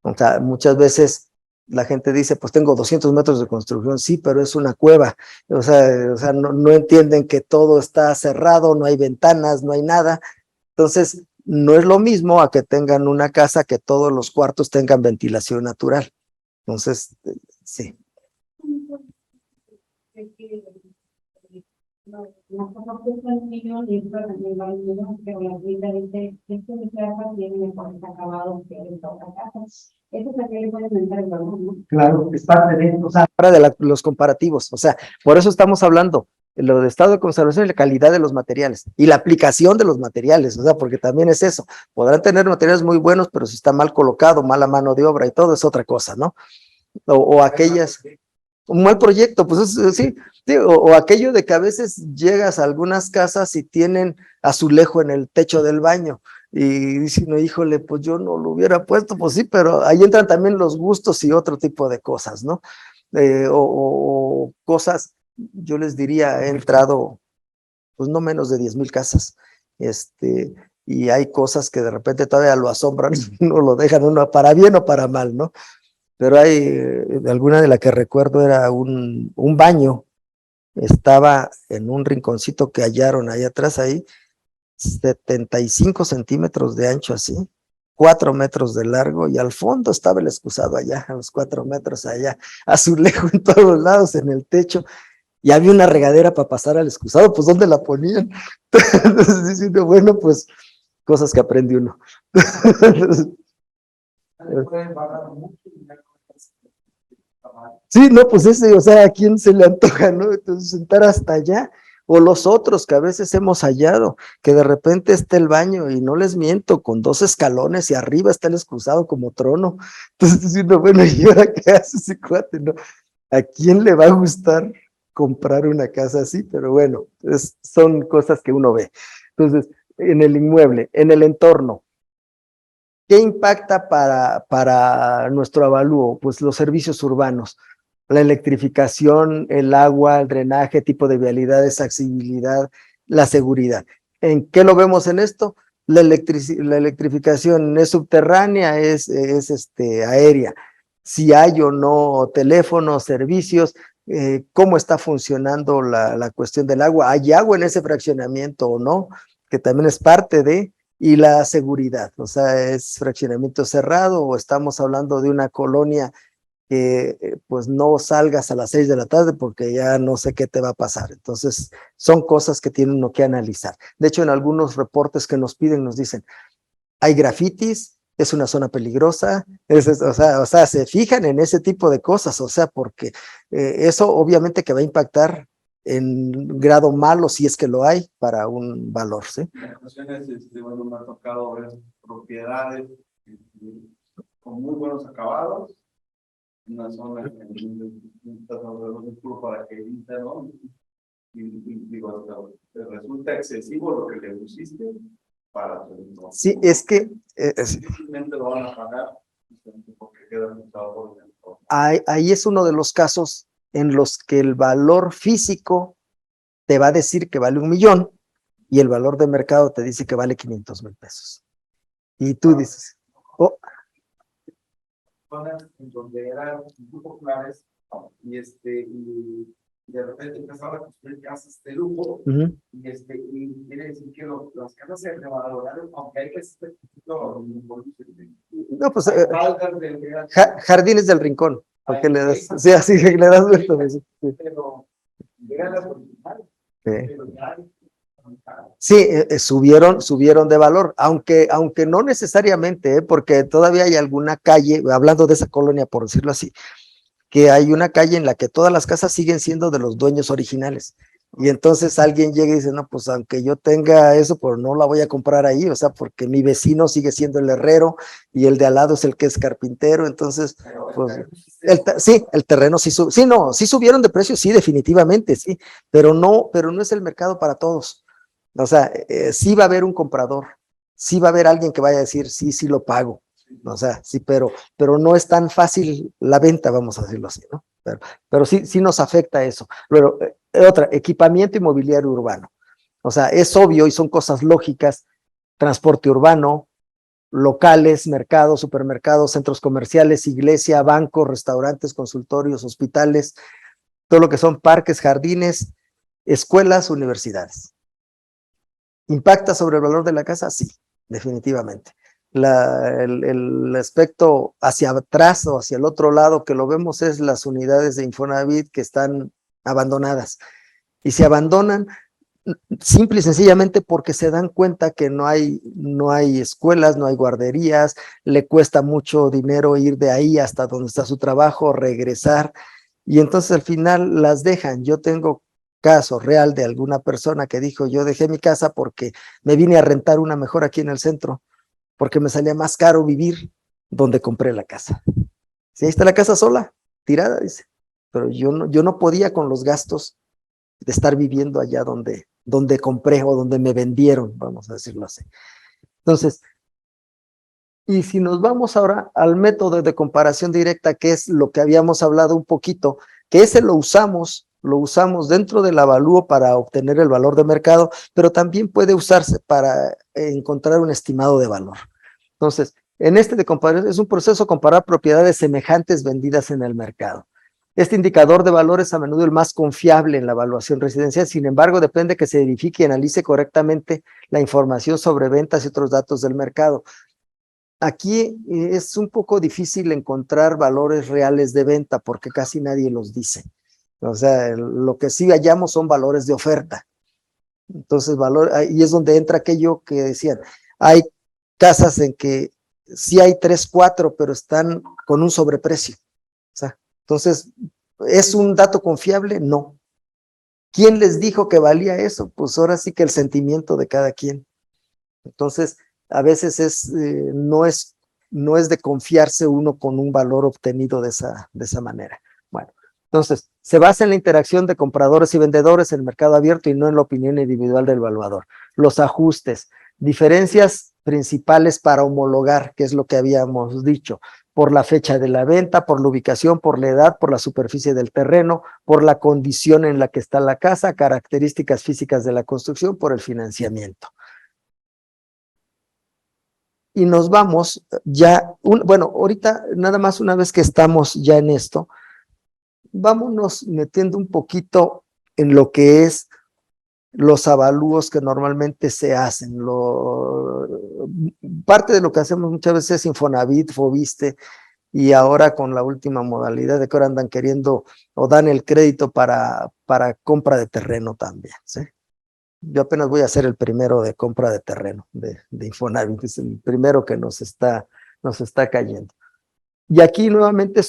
O sea, muchas veces la gente dice, pues tengo 200 metros de construcción, sí, pero es una cueva. O sea no entienden que todo está cerrado, no hay ventanas, no hay nada. Entonces, no es lo mismo a que tengan una casa que todos los cuartos tengan ventilación natural. Entonces, sí. Claro, es parte de, o sea, para los comparativos, o sea, por eso estamos hablando lo de estado de conservación y la calidad de los materiales y la aplicación de los materiales, o sea, porque también es eso, podrán tener materiales muy buenos, pero si está mal colocado, mala mano de obra y todo es otra cosa, ¿no? O aquellas, un mal proyecto, pues sí, o aquello de que a veces llegas a algunas casas y tienen azulejo en el techo del baño y dicen, no, híjole, pues yo no lo hubiera puesto, pues sí, pero ahí entran también los gustos y otro tipo de cosas, ¿no? O cosas, yo les diría, he entrado, pues no menos de 10,000 casas, y hay cosas que de repente todavía lo asombran, no lo dejan uno para bien o para mal, ¿no? Pero hay, alguna de la que recuerdo era un baño, estaba en un rinconcito que hallaron ahí atrás, ahí, 75 centímetros de ancho así, 4 metros de largo, y al fondo estaba el excusado allá, a los 4 metros allá, azulejo en todos lados, en el techo, y había una regadera para pasar al excusado, pues ¿dónde la ponían? Entonces diciendo, bueno, pues cosas que aprende uno. Sí, no, pues ese, o sea, ¿a quién se le antoja, no? Entonces sentar hasta allá, o los otros que a veces hemos hallado, que de repente está el baño, y no les miento, con 2 escalones y arriba está el excusado como trono. Entonces diciendo, bueno, ¿y ahora qué hace ese cuate, no? ¿A quién le va a gustar comprar una casa así? Pero bueno, son cosas que uno ve. Entonces, en el inmueble, en el entorno, ¿qué impacta para nuestro avalúo? Pues los servicios urbanos, la electrificación, el agua, el drenaje, tipo de vialidades, accesibilidad, la seguridad. ¿En qué lo vemos en esto? La electrificación es subterránea, es aérea. Si hay o no teléfonos, servicios, cómo está funcionando la cuestión del agua. ¿Hay agua en ese fraccionamiento o no? Que también es parte de y la seguridad, o sea, es fraccionamiento cerrado o estamos hablando de una colonia que pues no salgas a las 6 de la tarde porque ya no sé qué te va a pasar. Entonces, son cosas que tiene uno que analizar. De hecho, en algunos reportes que nos piden, nos dicen, hay grafitis, es una zona peligrosa, o sea, se fijan en ese tipo de cosas, o sea, porque eso obviamente que va a impactar en grado malo, si es que lo hay, para un valor, ¿sí? En ocasiones, bueno, me ha tocado ver propiedades con muy buenos acabados, una zona que estás alrededor de un club para que evita, ¿no? Y digo, te resulta excesivo lo que le pusiste para tu, ¿no? Sí, es que Difícilmente lo van a pagar porque queda montado por el entorno. ahí es uno de los casos en los que el valor físico te va a decir que vale 1,000,000 y el valor de mercado te dice que vale 500,000 pesos. Y tú dices, oh, Zonas en donde eran muy populares y de repente empezaron a construir casas de lujo y quiere decir que las casas se revaloraron, aunque hay que no, pues Jardines del Rincón, porque le das, sí, así que le das vuelta. Pero eran las originales, pero ya sí, subieron de valor, aunque no necesariamente, porque todavía hay alguna calle, hablando de esa colonia, por decirlo así, que hay una calle en la que todas las casas siguen siendo de los dueños originales. Y entonces alguien llega y dice, no, pues aunque yo tenga eso, pues no la voy a comprar ahí, o sea, porque mi vecino sigue siendo el herrero y el de al lado es el que es carpintero, entonces, pues, sí, el terreno sí, sí, no, sí subieron de precio, sí, definitivamente, sí, pero no es el mercado para todos. O sea, sí va a haber un comprador, sí va a haber alguien que vaya a decir, sí, sí lo pago. O sea, sí, pero no es tan fácil la venta, vamos a decirlo así, ¿no? Pero sí nos afecta eso. Luego, otra, equipamiento inmobiliario urbano. O sea, es obvio y son cosas lógicas, transporte urbano, locales, mercados, supermercados, centros comerciales, iglesia, bancos, restaurantes, consultorios, hospitales, todo lo que son parques, jardines, escuelas, universidades. ¿Impacta sobre el valor de la casa? Sí, definitivamente. El aspecto hacia atrás o hacia el otro lado que lo vemos es las unidades de Infonavit que están abandonadas y se abandonan simple y sencillamente porque se dan cuenta que no hay escuelas, no hay guarderías, le cuesta mucho dinero ir de ahí hasta donde está su trabajo, regresar, y entonces al final las dejan. Yo tengo caso real de alguna persona que dijo, yo dejé mi casa porque me vine a rentar una mejor aquí en el centro, porque me salía más caro vivir donde compré la casa. Si ahí está la casa sola, tirada, dice, pero yo no podía con los gastos de estar viviendo allá donde compré o donde me vendieron, vamos a decirlo así. Entonces, y si nos vamos ahora al método de comparación directa, que es lo que habíamos hablado un poquito, que ese lo usamos dentro del avalúo para obtener el valor de mercado, pero también puede usarse para encontrar un estimado de valor. Entonces, en este de comparación es un proceso comparar propiedades semejantes vendidas en el mercado. Este indicador de valor es a menudo el más confiable en la evaluación residencial, sin embargo, depende que se verifique y analice correctamente la información sobre ventas y otros datos del mercado. Aquí es un poco difícil encontrar valores reales de venta porque casi nadie los dice. O sea, lo que sí hallamos son valores de oferta. Entonces, y es donde entra aquello que decían, hay casas en que sí hay 3, 4, pero están con un sobreprecio. O sea, entonces, ¿es un dato confiable? No. ¿Quién les dijo que valía eso? Pues ahora sí que el sentimiento de cada quien. Entonces, a veces no es de confiarse uno con un valor obtenido de esa manera. Bueno, entonces, se basa en la interacción de compradores y vendedores en el mercado abierto y no en la opinión individual del evaluador. Los ajustes, diferencias principales para homologar, que es lo que habíamos dicho, por la fecha de la venta, por la ubicación, por la edad, por la superficie del terreno, por la condición en la que está la casa, características físicas de la construcción, por el financiamiento. Y nos vamos ya, bueno, ahorita nada más una vez que estamos ya en esto, vámonos metiendo un poquito en lo que es los avalúos que normalmente se hacen. Parte de lo que hacemos muchas veces es Infonavit, Foviste, y ahora con la última modalidad de que ahora andan queriendo o dan el crédito para compra de terreno también, ¿sí? Yo apenas voy a ser el primero de compra de terreno de Infonavit, es el primero que nos está cayendo. Y aquí nuevamente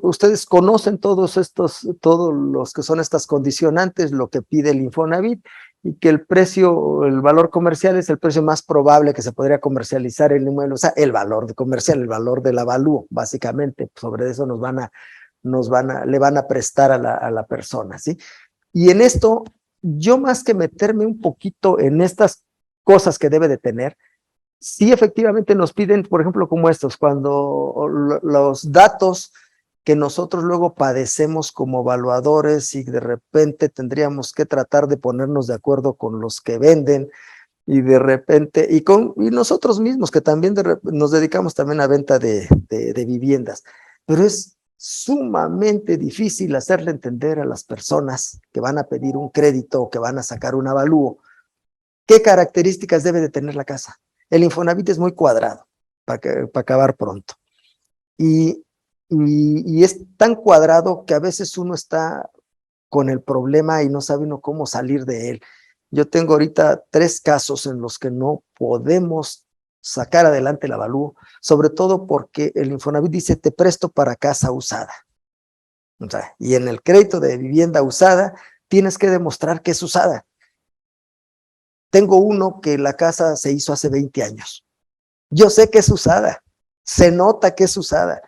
ustedes conocen todos los que son estas condicionantes, lo que pide el Infonavit, y que el precio, el valor comercial es el precio más probable que se podría comercializar el inmueble, o sea, el valor comercial, el valor del avalúo, básicamente. Sobre eso le van a prestar a la persona, ¿sí? Y en esto, yo más que meterme un poquito en estas cosas que debe de tener, sí, efectivamente nos piden, por ejemplo, como estos, cuando los datos que nosotros luego padecemos como evaluadores y de repente tendríamos que tratar de ponernos de acuerdo con los que venden y de repente, y nosotros mismos que también nos dedicamos también a venta de viviendas, pero es sumamente difícil hacerle entender a las personas que van a pedir un crédito o que van a sacar un avalúo qué características debe de tener la casa. El Infonavit es muy cuadrado, para acabar pronto. Y es tan cuadrado que a veces uno está con el problema y no sabe uno cómo salir de él. Yo tengo ahorita 3 casos en los que no podemos sacar adelante el avalúo, sobre todo porque el Infonavit dice, te presto para casa usada. O sea, y en el crédito de vivienda usada, tienes que demostrar que es usada. Tengo uno que la casa se hizo hace 20 años. Yo sé que es usada, se nota que es usada,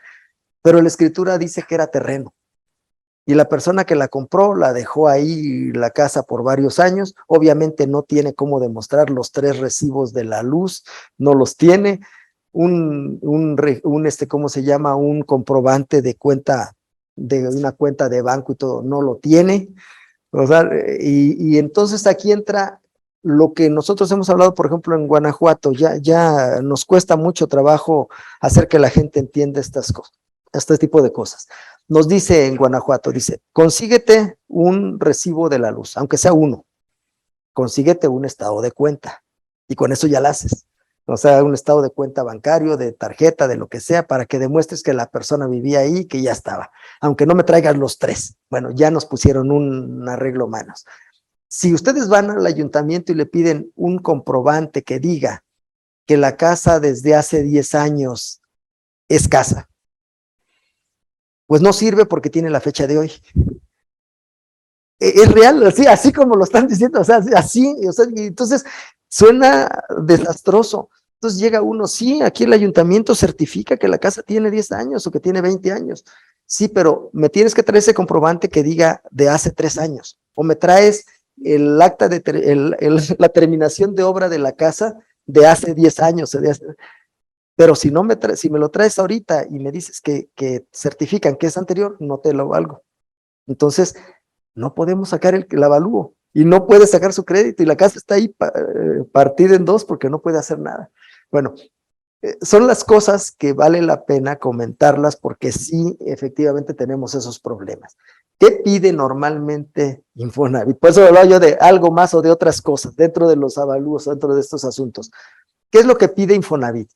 pero la escritura dice que era terreno. Y la persona que la compró la dejó ahí la casa por varios años. Obviamente no tiene cómo demostrar los 3 recibos de la luz, no los tiene. ¿Cómo se llama? Un comprobante de cuenta, de una cuenta de banco y todo, no lo tiene. O sea, y entonces aquí entra lo que nosotros hemos hablado, por ejemplo, en Guanajuato. Ya nos cuesta mucho trabajo hacer que la gente entienda estas cosas, este tipo de cosas. Nos dice en Guanajuato, dice, consíguete un recibo de la luz, aunque sea uno, consíguete un estado de cuenta, y con eso ya la haces. O sea, un estado de cuenta bancario, de tarjeta, de lo que sea, para que demuestres que la persona vivía ahí, que ya estaba. Aunque no me traigas los 3. Bueno, ya nos pusieron un arreglo manos. Si ustedes van al ayuntamiento y le piden un comprobante que diga que la casa desde hace 10 años es casa, pues no sirve porque tiene la fecha de hoy. Es real, así como lo están diciendo, o sea, así, y entonces suena desastroso. Entonces llega uno, sí, aquí el ayuntamiento certifica que la casa tiene 10 años o que tiene 20 años. Sí, pero me tienes que traer ese comprobante que diga de hace 3 años, o me traes el acta la terminación de obra de la casa de hace 10 años, pero si me lo traes ahorita y me dices que certifican que es anterior, no te lo valgo. Entonces, no podemos sacar el avalúo y no puede sacar su crédito y la casa está ahí partida en 2 porque no puede hacer nada. Bueno, son las cosas que vale la pena comentarlas porque sí, efectivamente tenemos esos problemas. ¿Qué pide normalmente Infonavit? Por eso hablaba yo de algo más o de otras cosas dentro de los avalúos, dentro de estos asuntos. ¿Qué es lo que pide Infonavit?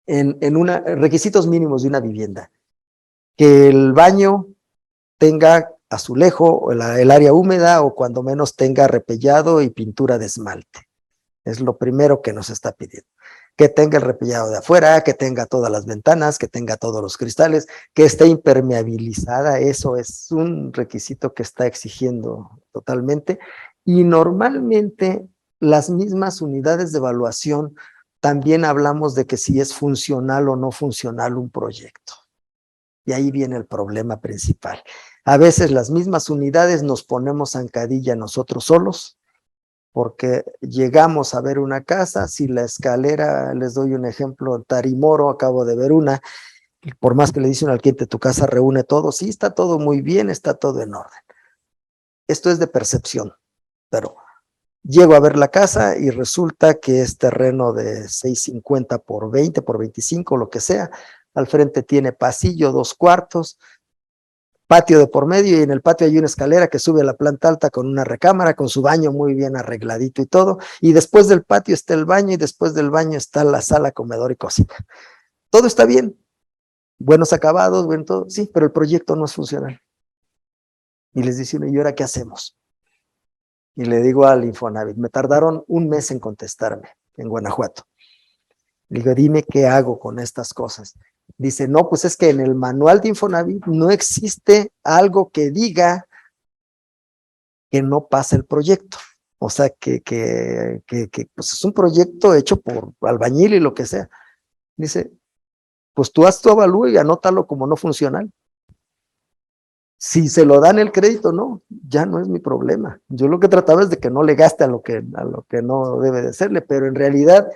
Requisitos mínimos de una vivienda. Que el baño tenga azulejo, el área húmeda, o cuando menos tenga repellado y pintura de esmalte. Es lo primero que nos está pidiendo. Que tenga el repellado de afuera, que tenga todas las ventanas, que tenga todos los cristales, que esté impermeabilizada. Eso es un requisito que está exigiendo totalmente. Y normalmente las mismas unidades de evaluación también hablamos de que si es funcional o no funcional un proyecto. Y ahí viene el problema principal. A veces las mismas unidades nos ponemos zancadilla nosotros solos, porque llegamos a ver una casa, si la escalera, les doy un ejemplo, Tarimoro, acabo de ver una, por más que le dicen al cliente, tu casa reúne todo, sí, está todo muy bien, está todo en orden. Esto es de percepción, pero llego a ver la casa y resulta que es terreno de 650 por 20, por 25, lo que sea. Al frente tiene pasillo, 2 cuartos, patio de por medio, y en el patio hay una escalera que sube a la planta alta con una recámara, con su baño muy bien arregladito y todo, y después del patio está el baño, y después del baño está la sala, comedor y cocina. Todo está bien, buenos acabados, bueno todo, sí, pero el proyecto no es funcional. Y les dice uno, ¿y ahora qué hacemos? Y le digo al Infonavit, me tardaron un mes en contestarme en Guanajuato. Le digo, dime qué hago con estas cosas. Dice, no, pues es que en el manual de Infonavit no existe algo que diga que no pasa el proyecto. O sea, que pues es un proyecto hecho por albañil y lo que sea. Dice, pues tú haz tu avalúo y anótalo como no funcional. Si se lo dan el crédito, no, ya no es mi problema. Yo lo que trataba es de que no le gaste a lo que no debe de hacerle, pero en realidad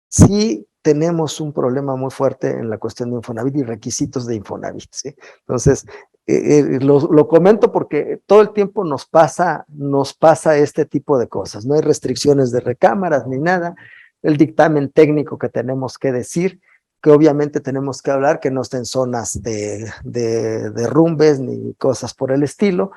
sí tenemos un problema muy fuerte en la cuestión de Infonavit y requisitos de Infonavit, ¿sí? Entonces, lo comento porque todo el tiempo nos pasa este tipo de cosas. No hay restricciones de recámaras ni nada. El dictamen técnico que tenemos que decir, que obviamente tenemos que hablar, que no estén zonas de derrumbes ni cosas por el estilo.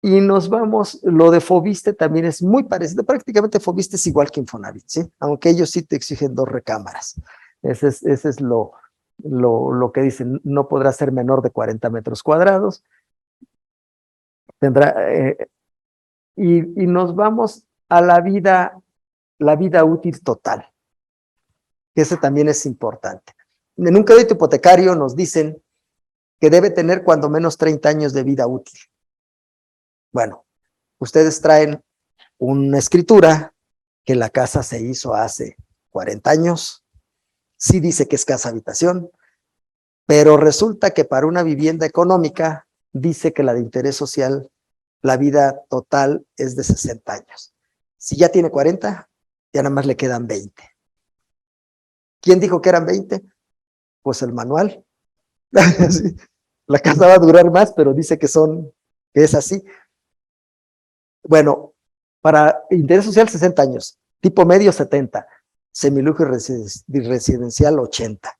Y nos vamos, lo de Foviste también es muy parecido, prácticamente Foviste es igual que Infonavit, ¿sí? Aunque ellos sí te exigen 2 recámaras. Ese es lo que dicen, no podrá ser menor de 40 metros cuadrados. Tendrá, y nos vamos a la vida útil total, que ese también es importante. En un crédito hipotecario nos dicen que debe tener cuando menos 30 años de vida útil. Bueno, ustedes traen una escritura que la casa se hizo hace 40 años, sí dice que es casa habitación, pero resulta que para una vivienda económica dice que la de interés social, la vida total es de 60 años. Si ya tiene 40, ya nada más le quedan 20. ¿Quién dijo que eran 20? Pues el manual. La casa va a durar más, pero dice que es así. Bueno, para interés social 60 años, tipo medio 70, semilujo y residencial 80.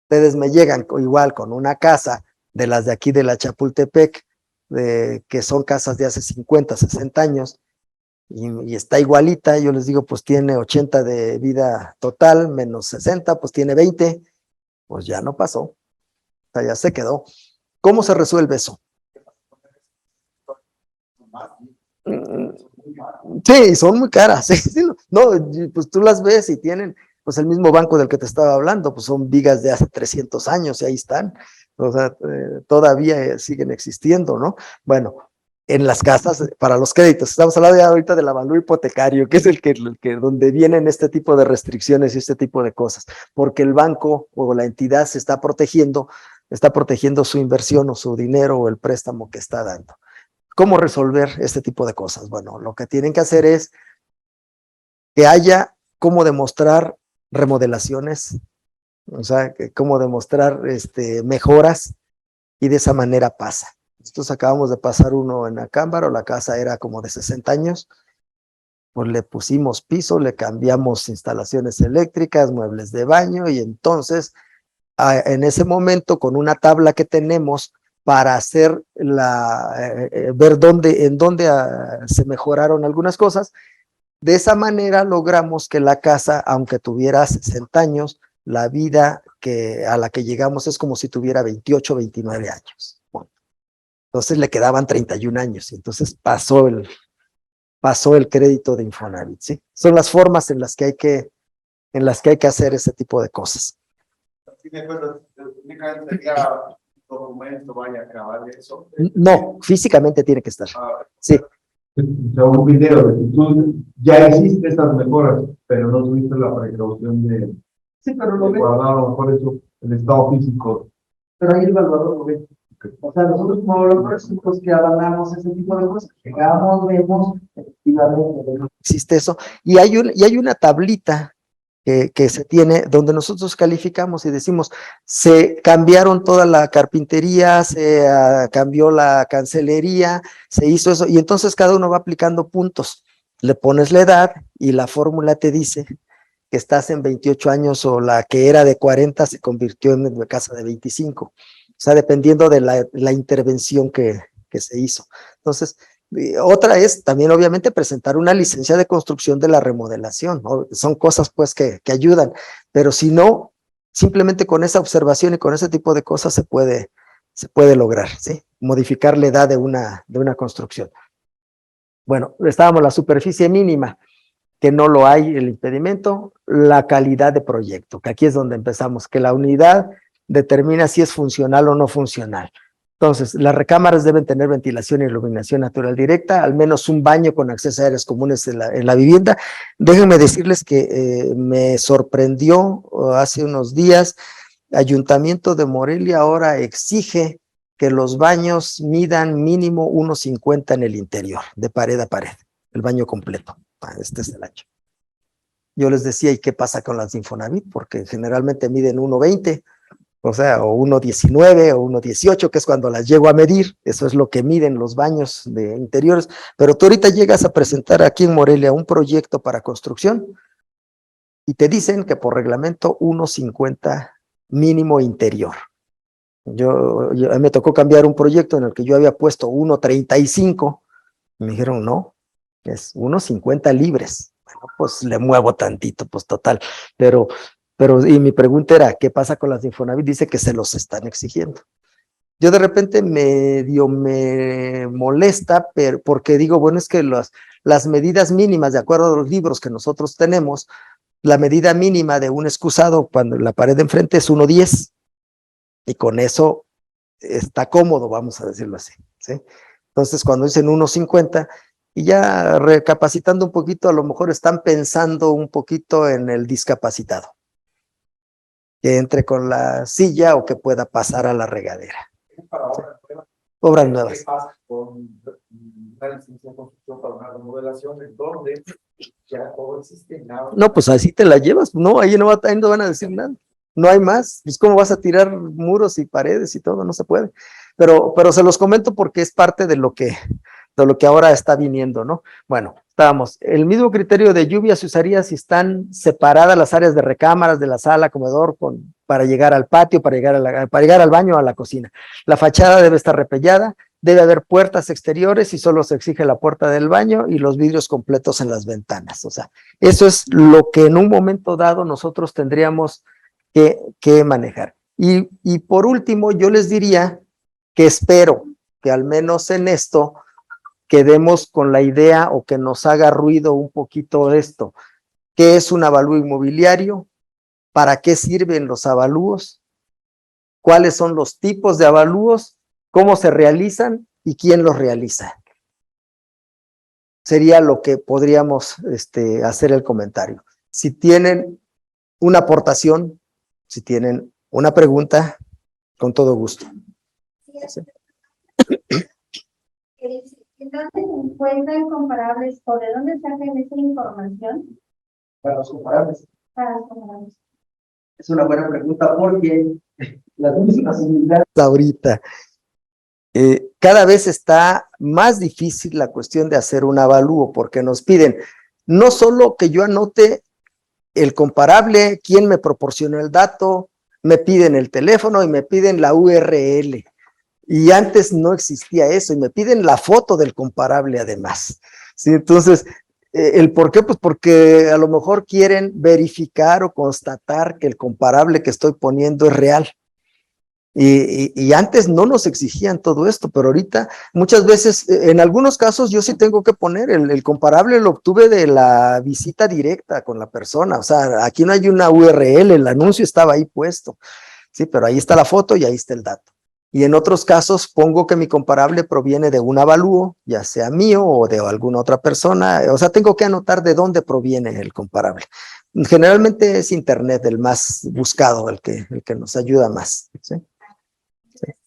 Ustedes me llegan igual con una casa de las de aquí de la Chapultepec, que son casas de hace 50, 60 años, y está igualita, yo les digo, pues tiene 80 de vida total, menos 60, pues tiene 20, pues ya no pasó, o sea, ya se quedó. ¿Cómo se resuelve eso? Sí, son muy caras, sí, no, pues tú las ves y tienen, pues el mismo banco del que te estaba hablando, pues son vigas de hace 300 años y ahí están, o sea, todavía siguen existiendo, ¿no? Bueno, en las casas, para los créditos, estamos hablando ya ahorita del avalúo hipotecario, que es el que donde vienen este tipo de restricciones y este tipo de cosas, porque el banco o la entidad se está protegiendo su inversión o su dinero o el préstamo que está dando. ¿Cómo resolver este tipo de cosas? Bueno, lo que tienen que hacer es que haya cómo demostrar remodelaciones, o sea, cómo demostrar mejoras, y de esa manera pasa. Nosotros acabamos de pasar uno en Acámbaro, la casa era como de 60 años, pues le pusimos piso, le cambiamos instalaciones eléctricas, muebles de baño, y entonces en ese momento con una tabla que tenemos para hacer ver en dónde se mejoraron algunas cosas. De esa manera logramos que la casa, aunque tuviera 60 años, la vida a la que llegamos es como si tuviera 28, 29 años. Bueno, entonces le quedaban 31 años, y entonces pasó el crédito de Infonavit, ¿sí? Son las formas en las que hay que hacer ese tipo de cosas. Sí, de acuerdo, únicamente sería documento, vaya a acabar eso. No, físicamente tiene que estar. Sí. O sea, un video de que tú ya hiciste estas mejoras, pero no tuviste la precaución de, Sí, pero lo guardar a lo mejor eso, el estado físico. Pero ahí el evaluador lo ve. O sea, nosotros como evaluadores somos los que avalamos ese tipo de cosas. Llegamos, vemos, efectivamente, existe eso. Y hay una tablita que se tiene, donde nosotros calificamos y decimos, se cambiaron toda la carpintería, se cambió la cancelería, se hizo eso, y entonces cada uno va aplicando puntos. Le pones la edad y la fórmula te dice que estás en 28 años, o la que era de 40 se convirtió en una casa de 25. sea, dependiendo de la intervención que se hizo. Entonces, otra es también obviamente presentar una licencia de construcción de la remodelación, ¿no? Son cosas pues que ayudan, pero si no, simplemente con esa observación y con ese tipo de cosas se puede lograr, ¿sí? Modificar la edad de una construcción. Bueno, estábamos la superficie mínima, que no lo hay el impedimento, la calidad de proyecto, que aquí es donde empezamos, que la unidad determina si es funcional o no funcional. Entonces, las recámaras deben tener ventilación y iluminación natural directa, al menos un baño con acceso a áreas comunes en la vivienda. Déjenme decirles que me sorprendió hace unos días, Ayuntamiento de Morelia ahora exige que los baños midan mínimo 1.50 en el interior, de pared a pared, el baño completo. Este es el ancho. Yo les decía, ¿y qué pasa con las Infonavit? Porque generalmente miden 1.20, o sea, o 1.19 o 1.18, que es cuando las llego a medir, eso es lo que miden los baños de interiores, pero tú ahorita llegas a presentar aquí en Morelia un proyecto para construcción y te dicen que por reglamento 1.50 mínimo interior. A mí me tocó cambiar un proyecto en el que yo había puesto 1.35, y me dijeron no, es 1.50 libres. Bueno, pues le muevo tantito, pues total, pero y mi pregunta era, ¿qué pasa con las de Infonavit? Dice que se los están exigiendo. Yo de repente me molesta, pero porque digo, bueno, es que las medidas mínimas, de acuerdo a los libros que nosotros tenemos, la medida mínima de un excusado cuando la pared de enfrente es 1.10, y con eso está cómodo, vamos a decirlo así, ¿sí? Entonces, cuando dicen 1.50, y ya recapacitando un poquito, a lo mejor están pensando un poquito en el discapacitado, que entre con la silla o que pueda pasar a la regadera. Para Obras nuevas. ¿Qué pasa con una licencia de construcción para una remodelación en donde ya todo existe? Nada? No, pues así te la llevas, no, ahí no van a decir nada. No hay más, pues cómo vas a tirar muros y paredes y todo, no se puede. Pero se los comento porque es parte de lo que ahora está viniendo, ¿no? Bueno, estábamos, el mismo criterio de lluvia se usaría si están separadas las áreas de recámaras de la sala, comedor, para llegar al patio, para llegar al baño o a la cocina. La fachada debe estar repellada, debe haber puertas exteriores y solo se exige la puerta del baño y los vidrios completos en las ventanas. O sea, eso es lo que en un momento dado nosotros tendríamos que manejar. Y por último, yo les diría que espero que al menos en esto quedemos con la idea o que nos haga ruido un poquito esto. ¿Qué es un avalúo inmobiliario? ¿Para qué sirven los avalúos? ¿Cuáles son los tipos de avalúos? ¿Cómo se realizan? ¿Y quién los realiza? Sería lo que podríamos hacer el comentario. Si tienen una aportación, si tienen una pregunta, con todo gusto. Sí. ¿Dónde se encuentran comparables o de dónde sacan esa información? Para los comparables. Para los comparables. Es una buena pregunta porque las mismas unidades ahorita, cada vez está más difícil la cuestión de hacer un avalúo porque nos piden no solo que yo anote el comparable, quién me proporcionó el dato, me piden el teléfono y me piden la URL. Y antes no existía eso, y me piden la foto del comparable además. ¿Sí? Entonces, ¿el por qué? Pues porque a lo mejor quieren verificar o constatar que el comparable que estoy poniendo es real. Y antes no nos exigían todo esto, pero ahorita muchas veces, en algunos casos yo sí tengo que poner, el comparable lo obtuve de la visita directa con la persona, o sea, aquí no hay una URL, el anuncio estaba ahí puesto, sí, pero ahí está la foto y ahí está el dato. Y en otros casos pongo que mi comparable proviene de un avalúo, ya sea mío o de alguna otra persona, o sea, tengo que anotar de dónde proviene el comparable. Generalmente es internet el más buscado, el que nos ayuda más, ¿sí?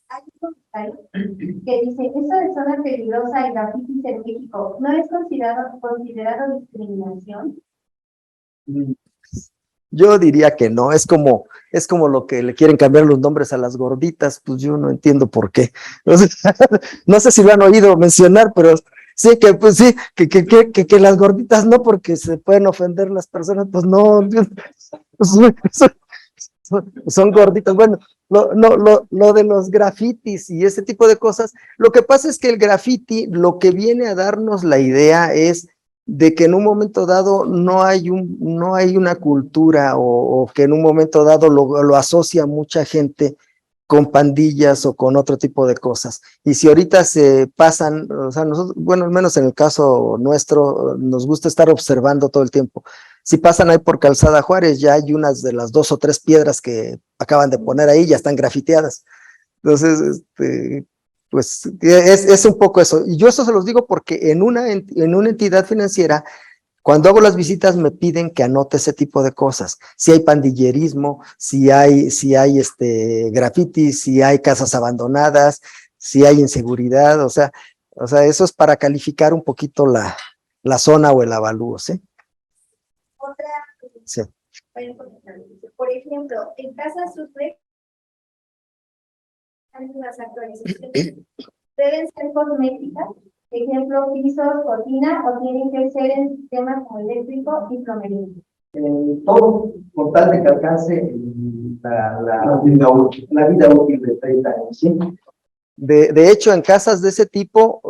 Hay un comentario que dice, eso de zona peligrosa y grafitis en México, ¿no es considerado discriminación? Yo diría que no, es como lo que le quieren cambiar los nombres a las gorditas, pues yo no entiendo por qué. No sé si lo han oído mencionar, pero sí, pues sí, que las gorditas no, porque se pueden ofender las personas, pues no, son gorditos. Bueno, lo de los grafitis y ese tipo de cosas, lo que pasa es que el graffiti, lo que viene a darnos la idea es de que en un momento dado no hay una cultura o que en un momento dado lo asocia mucha gente con pandillas o con otro tipo de cosas. Y si ahorita se pasan, o sea, nosotros, bueno, al menos en el caso nuestro, nos gusta estar observando todo el tiempo. Si pasan ahí por Calzada Juárez, ya hay unas de las 2 o 3 piedras que acaban de poner ahí, ya están grafiteadas. Entonces, pues es un poco eso. Y yo eso se los digo porque en una entidad financiera, cuando hago las visitas me piden que anote ese tipo de cosas. Si hay pandillerismo, si hay grafitis, si hay casas abandonadas, si hay inseguridad, o sea, eso es para calificar un poquito la zona o el avalúo, ¿sí? Otra, Sí. por ejemplo, en Casa Sucre, las actualizaciones deben ser cosméticas, ejemplo, pisos, cocina, o tienen que ser en sistemas como eléctrico y plomería. Todo con tal de que alcance la vida útil de 30 años, ¿sí? De hecho, en casas de ese tipo,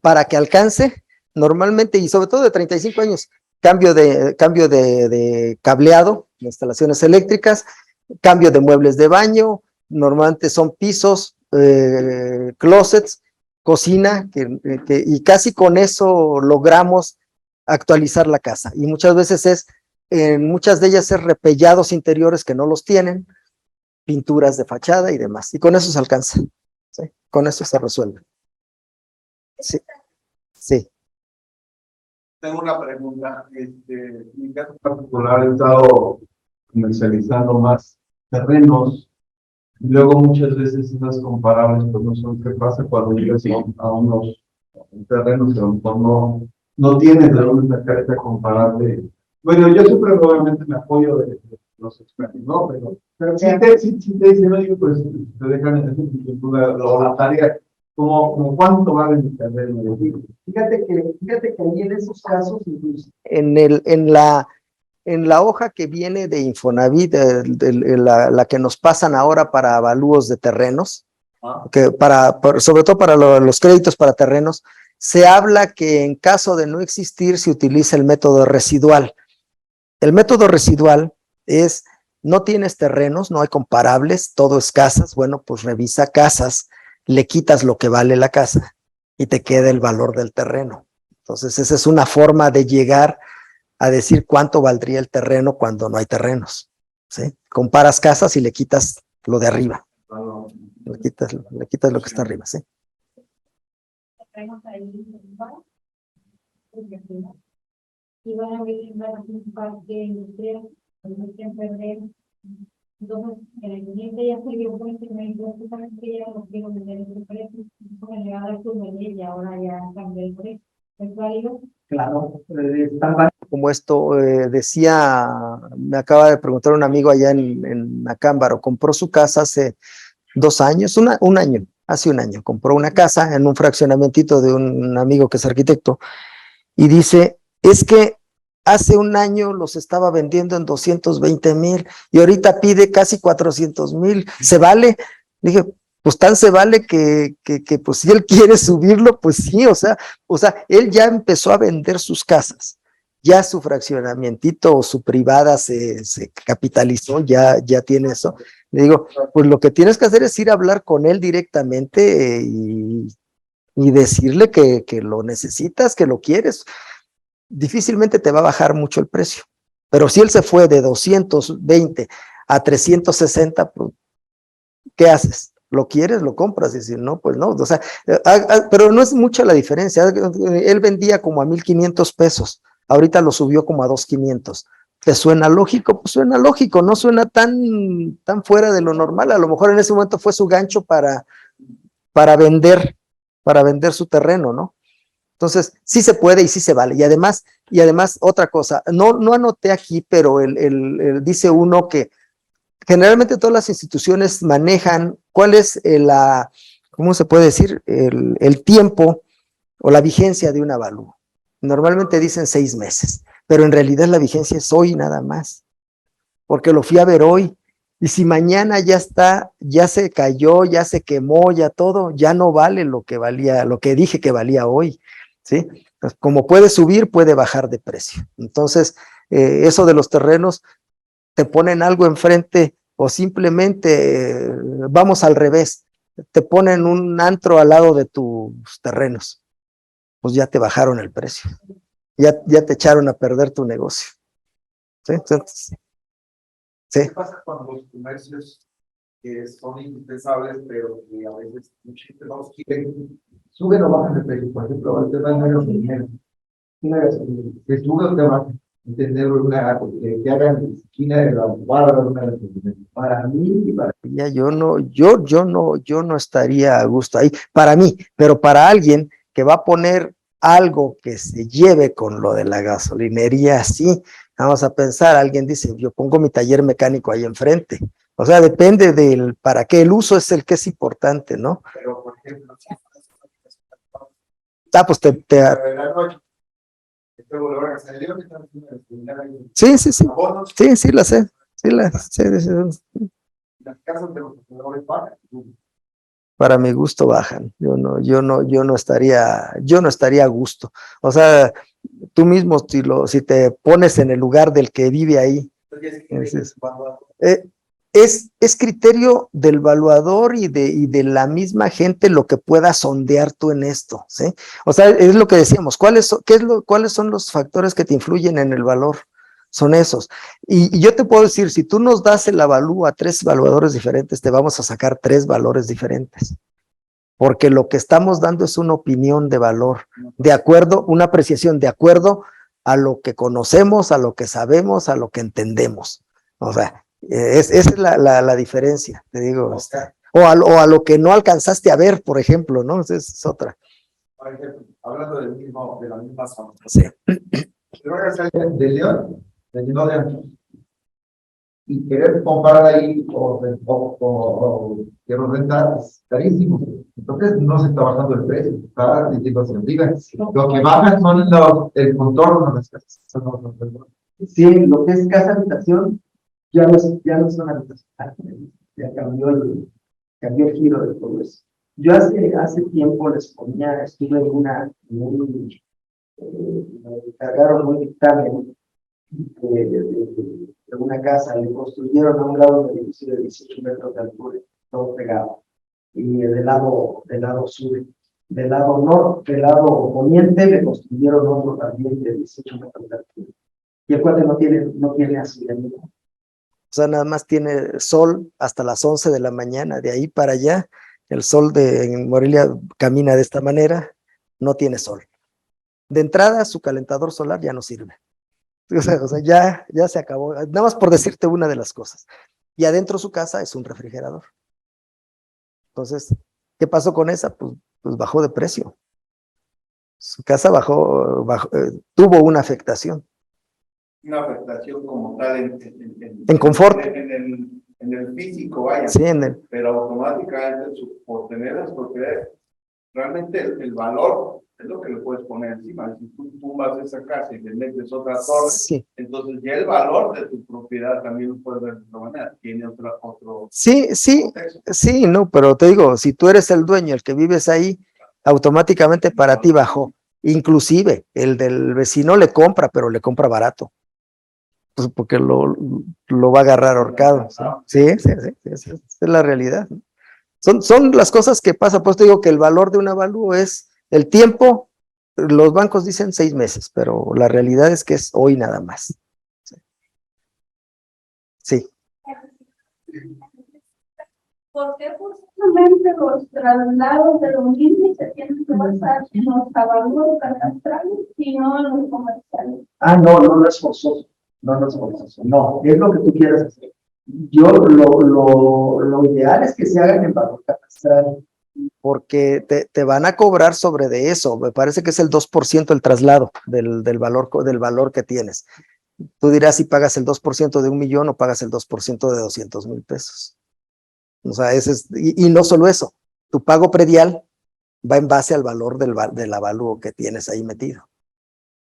para que alcance, normalmente, y sobre todo de 35 años, cambio de cableado, instalaciones eléctricas, cambio de muebles de baño, normalmente son pisos, closets, cocina, y casi con eso logramos actualizar la casa. Y muchas veces en muchas de ellas es repellados interiores que no los tienen, pinturas de fachada y demás. Y con eso se alcanza, ¿sí? Con eso se resuelve. Sí, sí. Tengo una pregunta. En mi caso particular he estado comercializando más terrenos. Luego muchas veces esas comparables pues no son qué pasa cuando llegas a unos terrenos que a lo mejor no tienen de dónde sacar esta comparable. Bueno, yo siempre obviamente me apoyo de los expertos, ¿no? Pero si te dicen, oye, pues te dejan en la tarea, como cuánto vale mi terreno. Fíjate que ahí en esos casos, incluso en la hoja que viene de Infonavit, la que nos pasan ahora para avalúos de terrenos, que sobre todo para los créditos para terrenos, se habla que en caso de no existir se utiliza el método residual. El método residual es, no tienes terrenos, no hay comparables, todo es casas, bueno, pues revisa casas, le quitas lo que vale la casa y te queda el valor del terreno. Entonces esa es una forma de llegar a decir cuánto valdría el terreno cuando no hay terrenos, ¿sí? Comparas casas y le quitas lo de arriba, le quitas lo que está arriba, ¿sí? Y van a visitar un parque industrial, donde se perder. Entonces, en el cliente ya se dio cuenta y me dijo, que ya no quiero vender ese precio, me le va a dar su medida y ahora ya cambió el precio. ¿Es válido? Claro, tan válido como esto. Decía, me acaba de preguntar un amigo allá en Acámbaro, compró su casa hace 2 años, hace un año, compró una casa en un fraccionamentito de un amigo que es arquitecto, y dice, es que hace un año los estaba vendiendo en 220,000 y ahorita pide casi 400,000, ¿se vale? Dije, pues tan se vale que pues si él quiere subirlo, pues sí, o sea, él ya empezó a vender sus casas, ya su fraccionamientito o su privada se capitalizó, ya tiene eso. Le digo, pues lo que tienes que hacer es ir a hablar con él directamente y decirle que lo necesitas, que lo quieres. Difícilmente te va a bajar mucho el precio, pero si él se fue de 220 a 360, pues, ¿qué haces? ¿Lo quieres? ¿Lo compras? Y si no, pues no, o sea, pero no es mucha la diferencia. Él vendía como a 1,500 pesos, ahorita lo subió como a 2,500. ¿Te suena lógico? Pues suena lógico, no suena tan fuera de lo normal. A lo mejor en ese momento fue su gancho para vender su terreno, ¿no? Entonces, sí se puede y sí se vale. Y además otra cosa, no anoté aquí, pero dice uno que generalmente todas las instituciones manejan cuál es ¿cómo se puede decir? El tiempo o la vigencia de un avalúo. Normalmente dicen 6 meses, pero en realidad la vigencia es hoy nada más, porque lo fui a ver hoy. Y si mañana ya está, ya se cayó, ya se quemó, ya todo, ya no vale lo que valía, lo que dije que valía hoy, ¿sí? Pues como puede subir, puede bajar de precio. Entonces, eso de los terrenos, te ponen algo enfrente o simplemente vamos al revés, te ponen un antro al lado de tus terrenos, pues ya te bajaron el precio, ya te echaron a perder tu negocio. ¿Sí? Entonces, sí. ¿Qué pasa cuando los comercios que son indispensables, pero que a veces mucha gente no los quiere, suben o bajan de precio? Por ejemplo, el tema de la gasolina. Una gasolina, que sube o que baja. Entender que hagan esquina de la guarda de una gasolina. Para mí y para Ya yo no estaría a gusto ahí, para mí, pero para alguien que va a poner algo que se lleve con lo de la gasolinería, sí, vamos a pensar, alguien dice, yo pongo mi taller mecánico ahí enfrente, o sea, depende del para qué, el uso es el que es importante, ¿no? pero, por ejemplo, si Pues de la noche, este volver a salir, que están haciendo la gasolina, sí, abonos, sí, la sé, sí, la sé, las casas de los consumidores pagan. para mi gusto bajan. Yo no estaría a gusto. O sea, tú mismo, si te pones en el lugar del que vive ahí, es criterio del evaluador y de la misma gente lo que puedas sondear tú en esto, ¿sí? O sea, es lo que decíamos, ¿cuáles son los factores que te influyen en el valor? Son esos. Y yo te puedo decir, si tú nos das el avalúo a 3 evaluadores diferentes, te vamos a sacar 3 valores diferentes. Porque lo que estamos dando es una opinión de valor, de acuerdo, una apreciación de acuerdo a lo que conocemos, a lo que sabemos, a lo que entendemos. O sea, esa es la diferencia, te digo. O a lo que no alcanzaste a ver, por ejemplo, ¿no? Esa es otra. Por ejemplo, hablando de la misma zona. Sí. Pero ahora sale de León, no de Anchos. Y querer comprar ahí o quiero rentar es carísimo. Entonces no se está bajando el precio, está diciendo hacia arriba. Lo que bajan son el contorno de las casas. Sí, lo que es casa habitación ya no son habitaciones. Ya cambió el giro de todo eso. Yo hace tiempo les ponía, estuve en me cargaron un dictamen de una casa, le construyeron a un lado un edificio de 18 metros de altura, todo pegado, y del lado sur, del lado norte, del lado poniente, le construyeron otro también de 18 metros de altura. Y el cuate no tiene asiento. O sea, nada más tiene sol hasta las 11 de la mañana, de ahí para allá, el sol en Morelia camina de esta manera, no tiene sol. De entrada, su calentador solar ya no sirve. O sea, ya se acabó. Nada más por decirte una de las cosas. Y adentro su casa es un refrigerador. Entonces, ¿qué pasó con esa? Pues bajó de precio. Su casa tuvo una afectación. Una afectación como tal en confort. En el físico, vaya. Sí, pero automáticamente por tener las propiedades, realmente el valor es lo que le puedes poner encima. Si tú tumbas esa casa y le metes otra torre, sí. Entonces ya el valor de tu propiedad también lo puedes ver de otra manera. Tiene otro sí, no, pero te digo, si tú eres el dueño, el que vives ahí, automáticamente para ti bajó. Inclusive, el del vecino le compra, pero le compra barato. Pues porque lo va a agarrar ahorcado. Sí, esa es la realidad. Son las cosas que pasan. Pues te digo que el valor de un avalúo es el tiempo. Los bancos dicen 6 meses, pero la realidad es que es hoy nada más. Sí. ¿Por qué justamente los traslados de los mismos se tienen que basar en los avalúos catastrales y no en los comerciales? No es forzoso. No es forzoso. No, es lo que tú quieras hacer. Yo lo ideal es que se hagan en valor catastral. Porque te van a cobrar sobre de eso. Me parece que es el 2% el traslado del valor que tienes. Tú dirás si pagas el 2% de 1,000,000 o pagas el 2% de 200,000 pesos. O sea, y no solo eso, tu pago predial va en base al valor del avalúo que tienes ahí metido.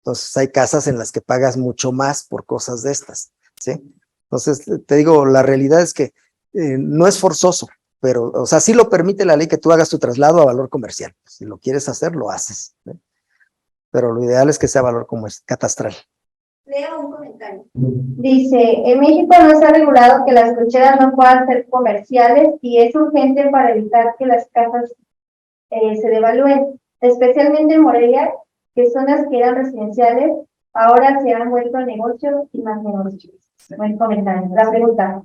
Entonces hay casas en las que pagas mucho más por cosas de estas, ¿sí? Entonces te digo, la realidad es que no es forzoso, pero, o sea, sí lo permite la ley que tú hagas tu traslado a valor comercial. Si lo quieres hacer, lo haces, ¿eh? Pero lo ideal es que sea valor como es, catastral. Leo un comentario. Dice, en México no se ha regulado que las cocheras no puedan ser comerciales y es urgente para evitar que las casas se devalúen, especialmente en Morelia, que zonas que eran residenciales ahora se han vuelto negocios y más negocios. Buen comentario. La pregunta,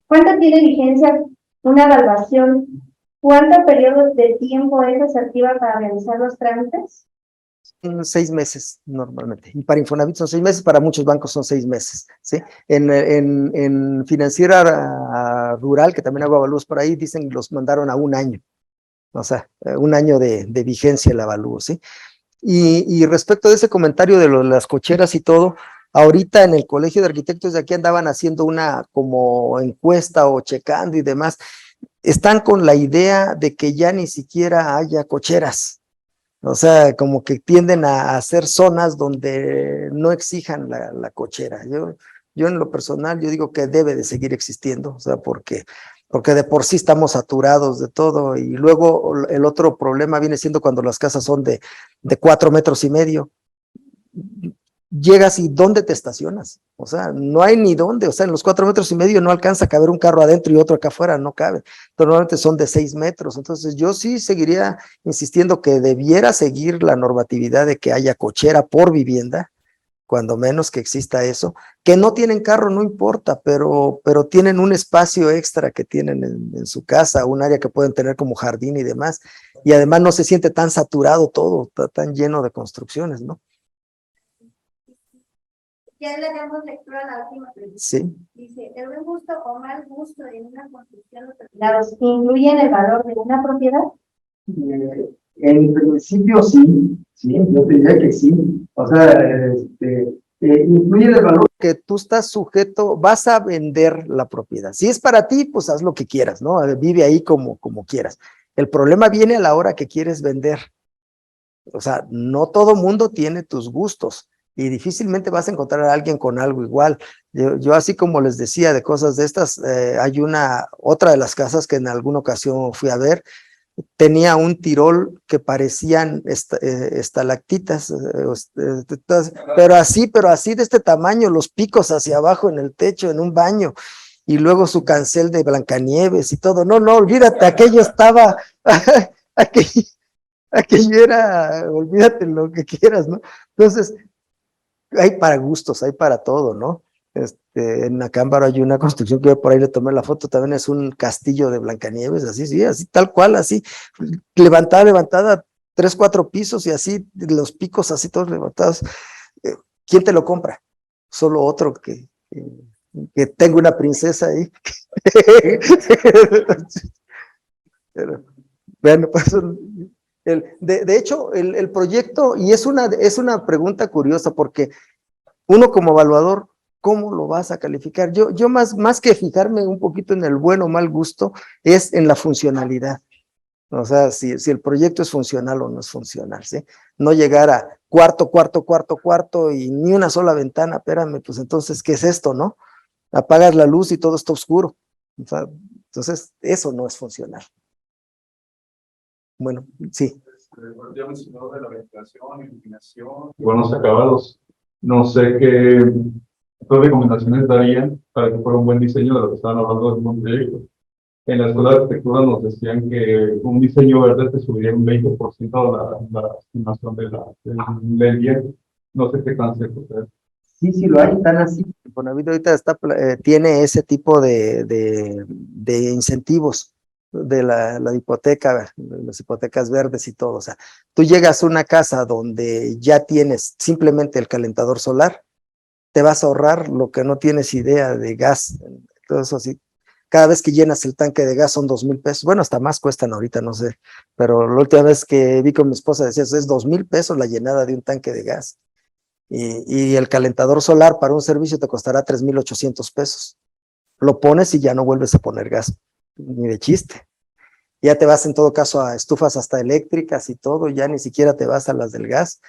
¿cuánto tiene vigencia una evaluación? ¿Cuánto periodo de tiempo es asertiva para realizar los trámites? 6 meses normalmente. Y para Infonavit son 6 meses, para muchos bancos son 6 meses, ¿sí? En Financiera Rural, que también hago avalúos por ahí, dicen que los mandaron a 1 año. O sea, 1 año de vigencia el avalúo, ¿sí? Y respecto de ese comentario de las cocheras y todo, ahorita en el Colegio de Arquitectos de aquí andaban haciendo una como encuesta o checando y demás. Están con la idea de que ya ni siquiera haya cocheras. O sea, como que tienden a hacer zonas donde no exijan la cochera. Yo en lo personal, yo digo que debe de seguir existiendo, o sea, porque de por sí estamos saturados de todo, y luego el otro problema viene siendo cuando las casas son de 4,5 metros. Llegas y ¿dónde te estacionas? O sea, no hay ni dónde, o sea, en los 4,5 metros no alcanza a caber un carro adentro y otro acá afuera, no cabe. Normalmente son de 6 metros, entonces yo sí seguiría insistiendo que debiera seguir la normatividad de que haya cochera por vivienda, cuando menos que exista eso. Que no tienen carro, no importa, pero tienen un espacio extra que tienen en su casa, un área que pueden tener como jardín y demás, y además no se siente tan saturado todo, tan lleno de construcciones, ¿no? Ya le damos lectura a la última pregunta. Sí. Dice, ¿el buen gusto o mal gusto en una construcción o traslados influyen el valor de una propiedad? En principio sí, yo diría que sí. O sea, influye el valor. Que tú estás sujeto, vas a vender la propiedad. Si es para ti, pues haz lo que quieras, ¿no? Vive ahí como quieras. El problema viene a la hora que quieres vender. O sea, no todo mundo tiene tus gustos y difícilmente vas a encontrar a alguien con algo igual. Yo así como les decía de cosas de estas, hay otra de las casas que en alguna ocasión fui a ver, tenía un tirol que parecían estalactitas, pero así de este tamaño, los picos hacia abajo en el techo, en un baño, y luego su cancel de Blancanieves y todo. No, olvídate, aquello estaba, aquello era, olvídate lo que quieras, ¿no? Entonces, hay para gustos, hay para todo, ¿no? En Acámbaro hay una construcción que yo por ahí le tomé la foto, también es un castillo de Blancanieves, así, sí, así, tal cual, así, levantada, 3, 4 pisos y así, los picos así todos levantados. ¿Quién te lo compra? Solo otro que tenga una princesa ahí. Pero, bueno, pues de hecho, el proyecto, y es una pregunta curiosa, porque uno como evaluador, ¿cómo lo vas a calificar? Yo más que fijarme un poquito en el buen o mal gusto, es en la funcionalidad. O sea, si el proyecto es funcional o no es funcional, ¿sí? No llegar a cuarto y ni una sola ventana, espérame, pues entonces, ¿qué es esto, no? Apagas la luz y todo está oscuro. O sea, entonces, eso no es funcional. Bueno, sí. Ya mencionó de la ventilación, iluminación, buenos acabados. No sé qué recomendaciones darían para que fuera un buen diseño de lo que estaban hablando del proyecto. En la escuela de arquitectura nos decían que un diseño verde te subiría un 20% la estimación del bien. No sé qué tan cierto es. Sí, lo hay, están así. Infonavit ahorita tiene ese tipo de incentivos de la hipoteca, las hipotecas verdes y todo. O sea, tú llegas a una casa donde ya tienes simplemente el calentador solar, te vas a ahorrar lo que no tienes idea de gas, todo eso así. Cada vez que llenas el tanque de gas son 2,000 pesos. Bueno, hasta más cuestan ahorita, no sé. Pero la última vez que vi con mi esposa decía, es 2,000 pesos la llenada de un tanque de gas. Y el calentador solar para un servicio te costará 3,800 pesos. Lo pones y ya no vuelves a poner gas, ni de chiste. Ya te vas en todo caso a estufas hasta eléctricas y todo, ya ni siquiera te vas a las del gas.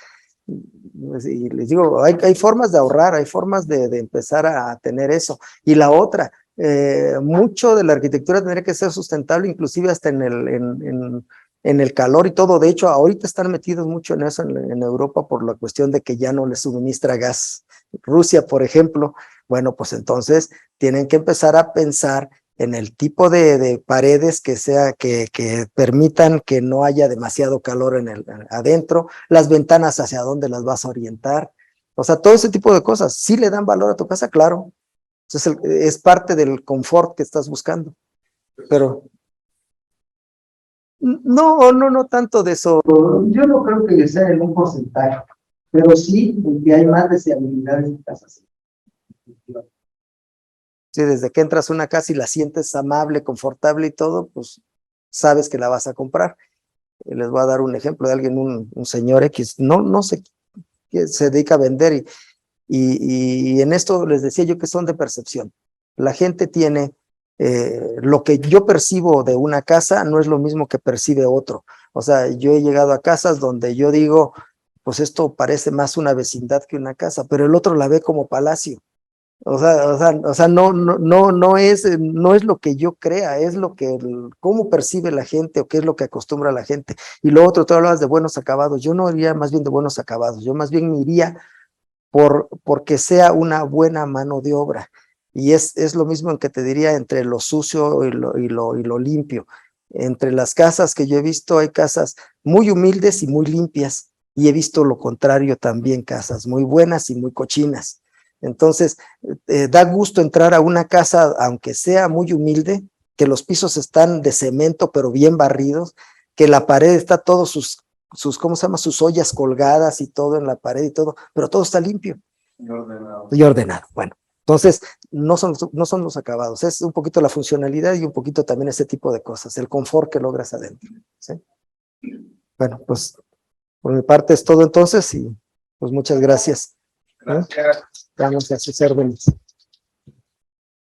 Y les digo, hay formas de ahorrar, hay formas de empezar a tener eso. Y la otra, mucho de la arquitectura tendría que ser sustentable, inclusive hasta en el calor y todo. De hecho, ahorita están metidos mucho en eso en Europa por la cuestión de que ya no les suministra gas Rusia, por ejemplo. Bueno, pues entonces tienen que empezar a pensar en el tipo de paredes que permitan que no haya demasiado calor adentro, las ventanas hacia dónde las vas a orientar. O sea, todo ese tipo de cosas. ¿Sí le dan valor a tu casa? Claro. Entonces es parte del confort que estás buscando. Pero no tanto de eso. Yo no creo que sea en un porcentaje, pero sí que hay más deseabilidades en casas. Sí, desde que entras a una casa y la sientes amable, confortable y todo, pues sabes que la vas a comprar. Les voy a dar un ejemplo de alguien, un señor X, no sé, que se dedica a vender y en esto les decía yo que son de percepción. La gente tiene, lo que yo percibo de una casa no es lo mismo que percibe otro. O sea, yo he llegado a casas donde yo digo, pues esto parece más una vecindad que una casa, pero el otro la ve como palacio. O sea, no es lo que yo crea, es cómo percibe la gente o qué es lo que acostumbra la gente. Y lo otro, tú hablabas de buenos acabados, yo no iría más bien de buenos acabados, yo más bien me iría porque sea una buena mano de obra. Y es lo mismo en que te diría entre lo sucio y lo limpio. Entre las casas que yo he visto, hay casas muy humildes y muy limpias, y he visto lo contrario también, casas muy buenas y muy cochinas. Entonces, da gusto entrar a una casa, aunque sea muy humilde, que los pisos están de cemento, pero bien barridos, que la pared está todos ¿cómo se llama? Sus ollas colgadas y todo en la pared y todo, pero todo está limpio. Y ordenado. Bueno, entonces, no son los acabados, es un poquito la funcionalidad y un poquito también ese tipo de cosas, el confort que logras adentro. ¿Sí? Bueno, pues, por mi parte es todo entonces y pues muchas gracias. Gracias. Vamos a sus órdenes.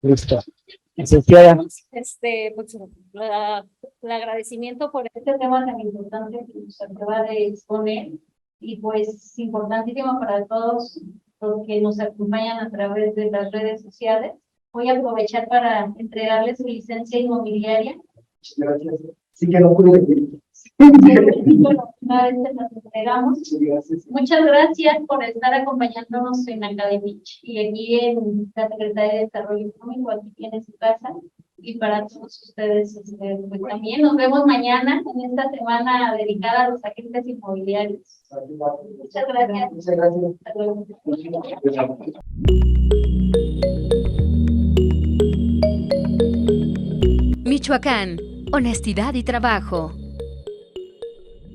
Listo. Licenciada. Pues, el agradecimiento por este tema tan importante que nos acaba de exponer y pues importantísimo para todos los que nos acompañan a través de las redes sociales. Voy a aprovechar para entregarles su licencia inmobiliaria. Gracias. Sí que no pude venir. Bueno, una vez se las entregamos. Gracias. Muchas gracias por estar acompañándonos en Academich y aquí en la Secretaría de Desarrollo Económico, aquí tiene su casa. Y para todos ustedes, pues también nos vemos mañana en esta semana dedicada a los agentes inmobiliarios. Muchas gracias. Muchas gracias. Hasta luego. Michoacán, honestidad y trabajo.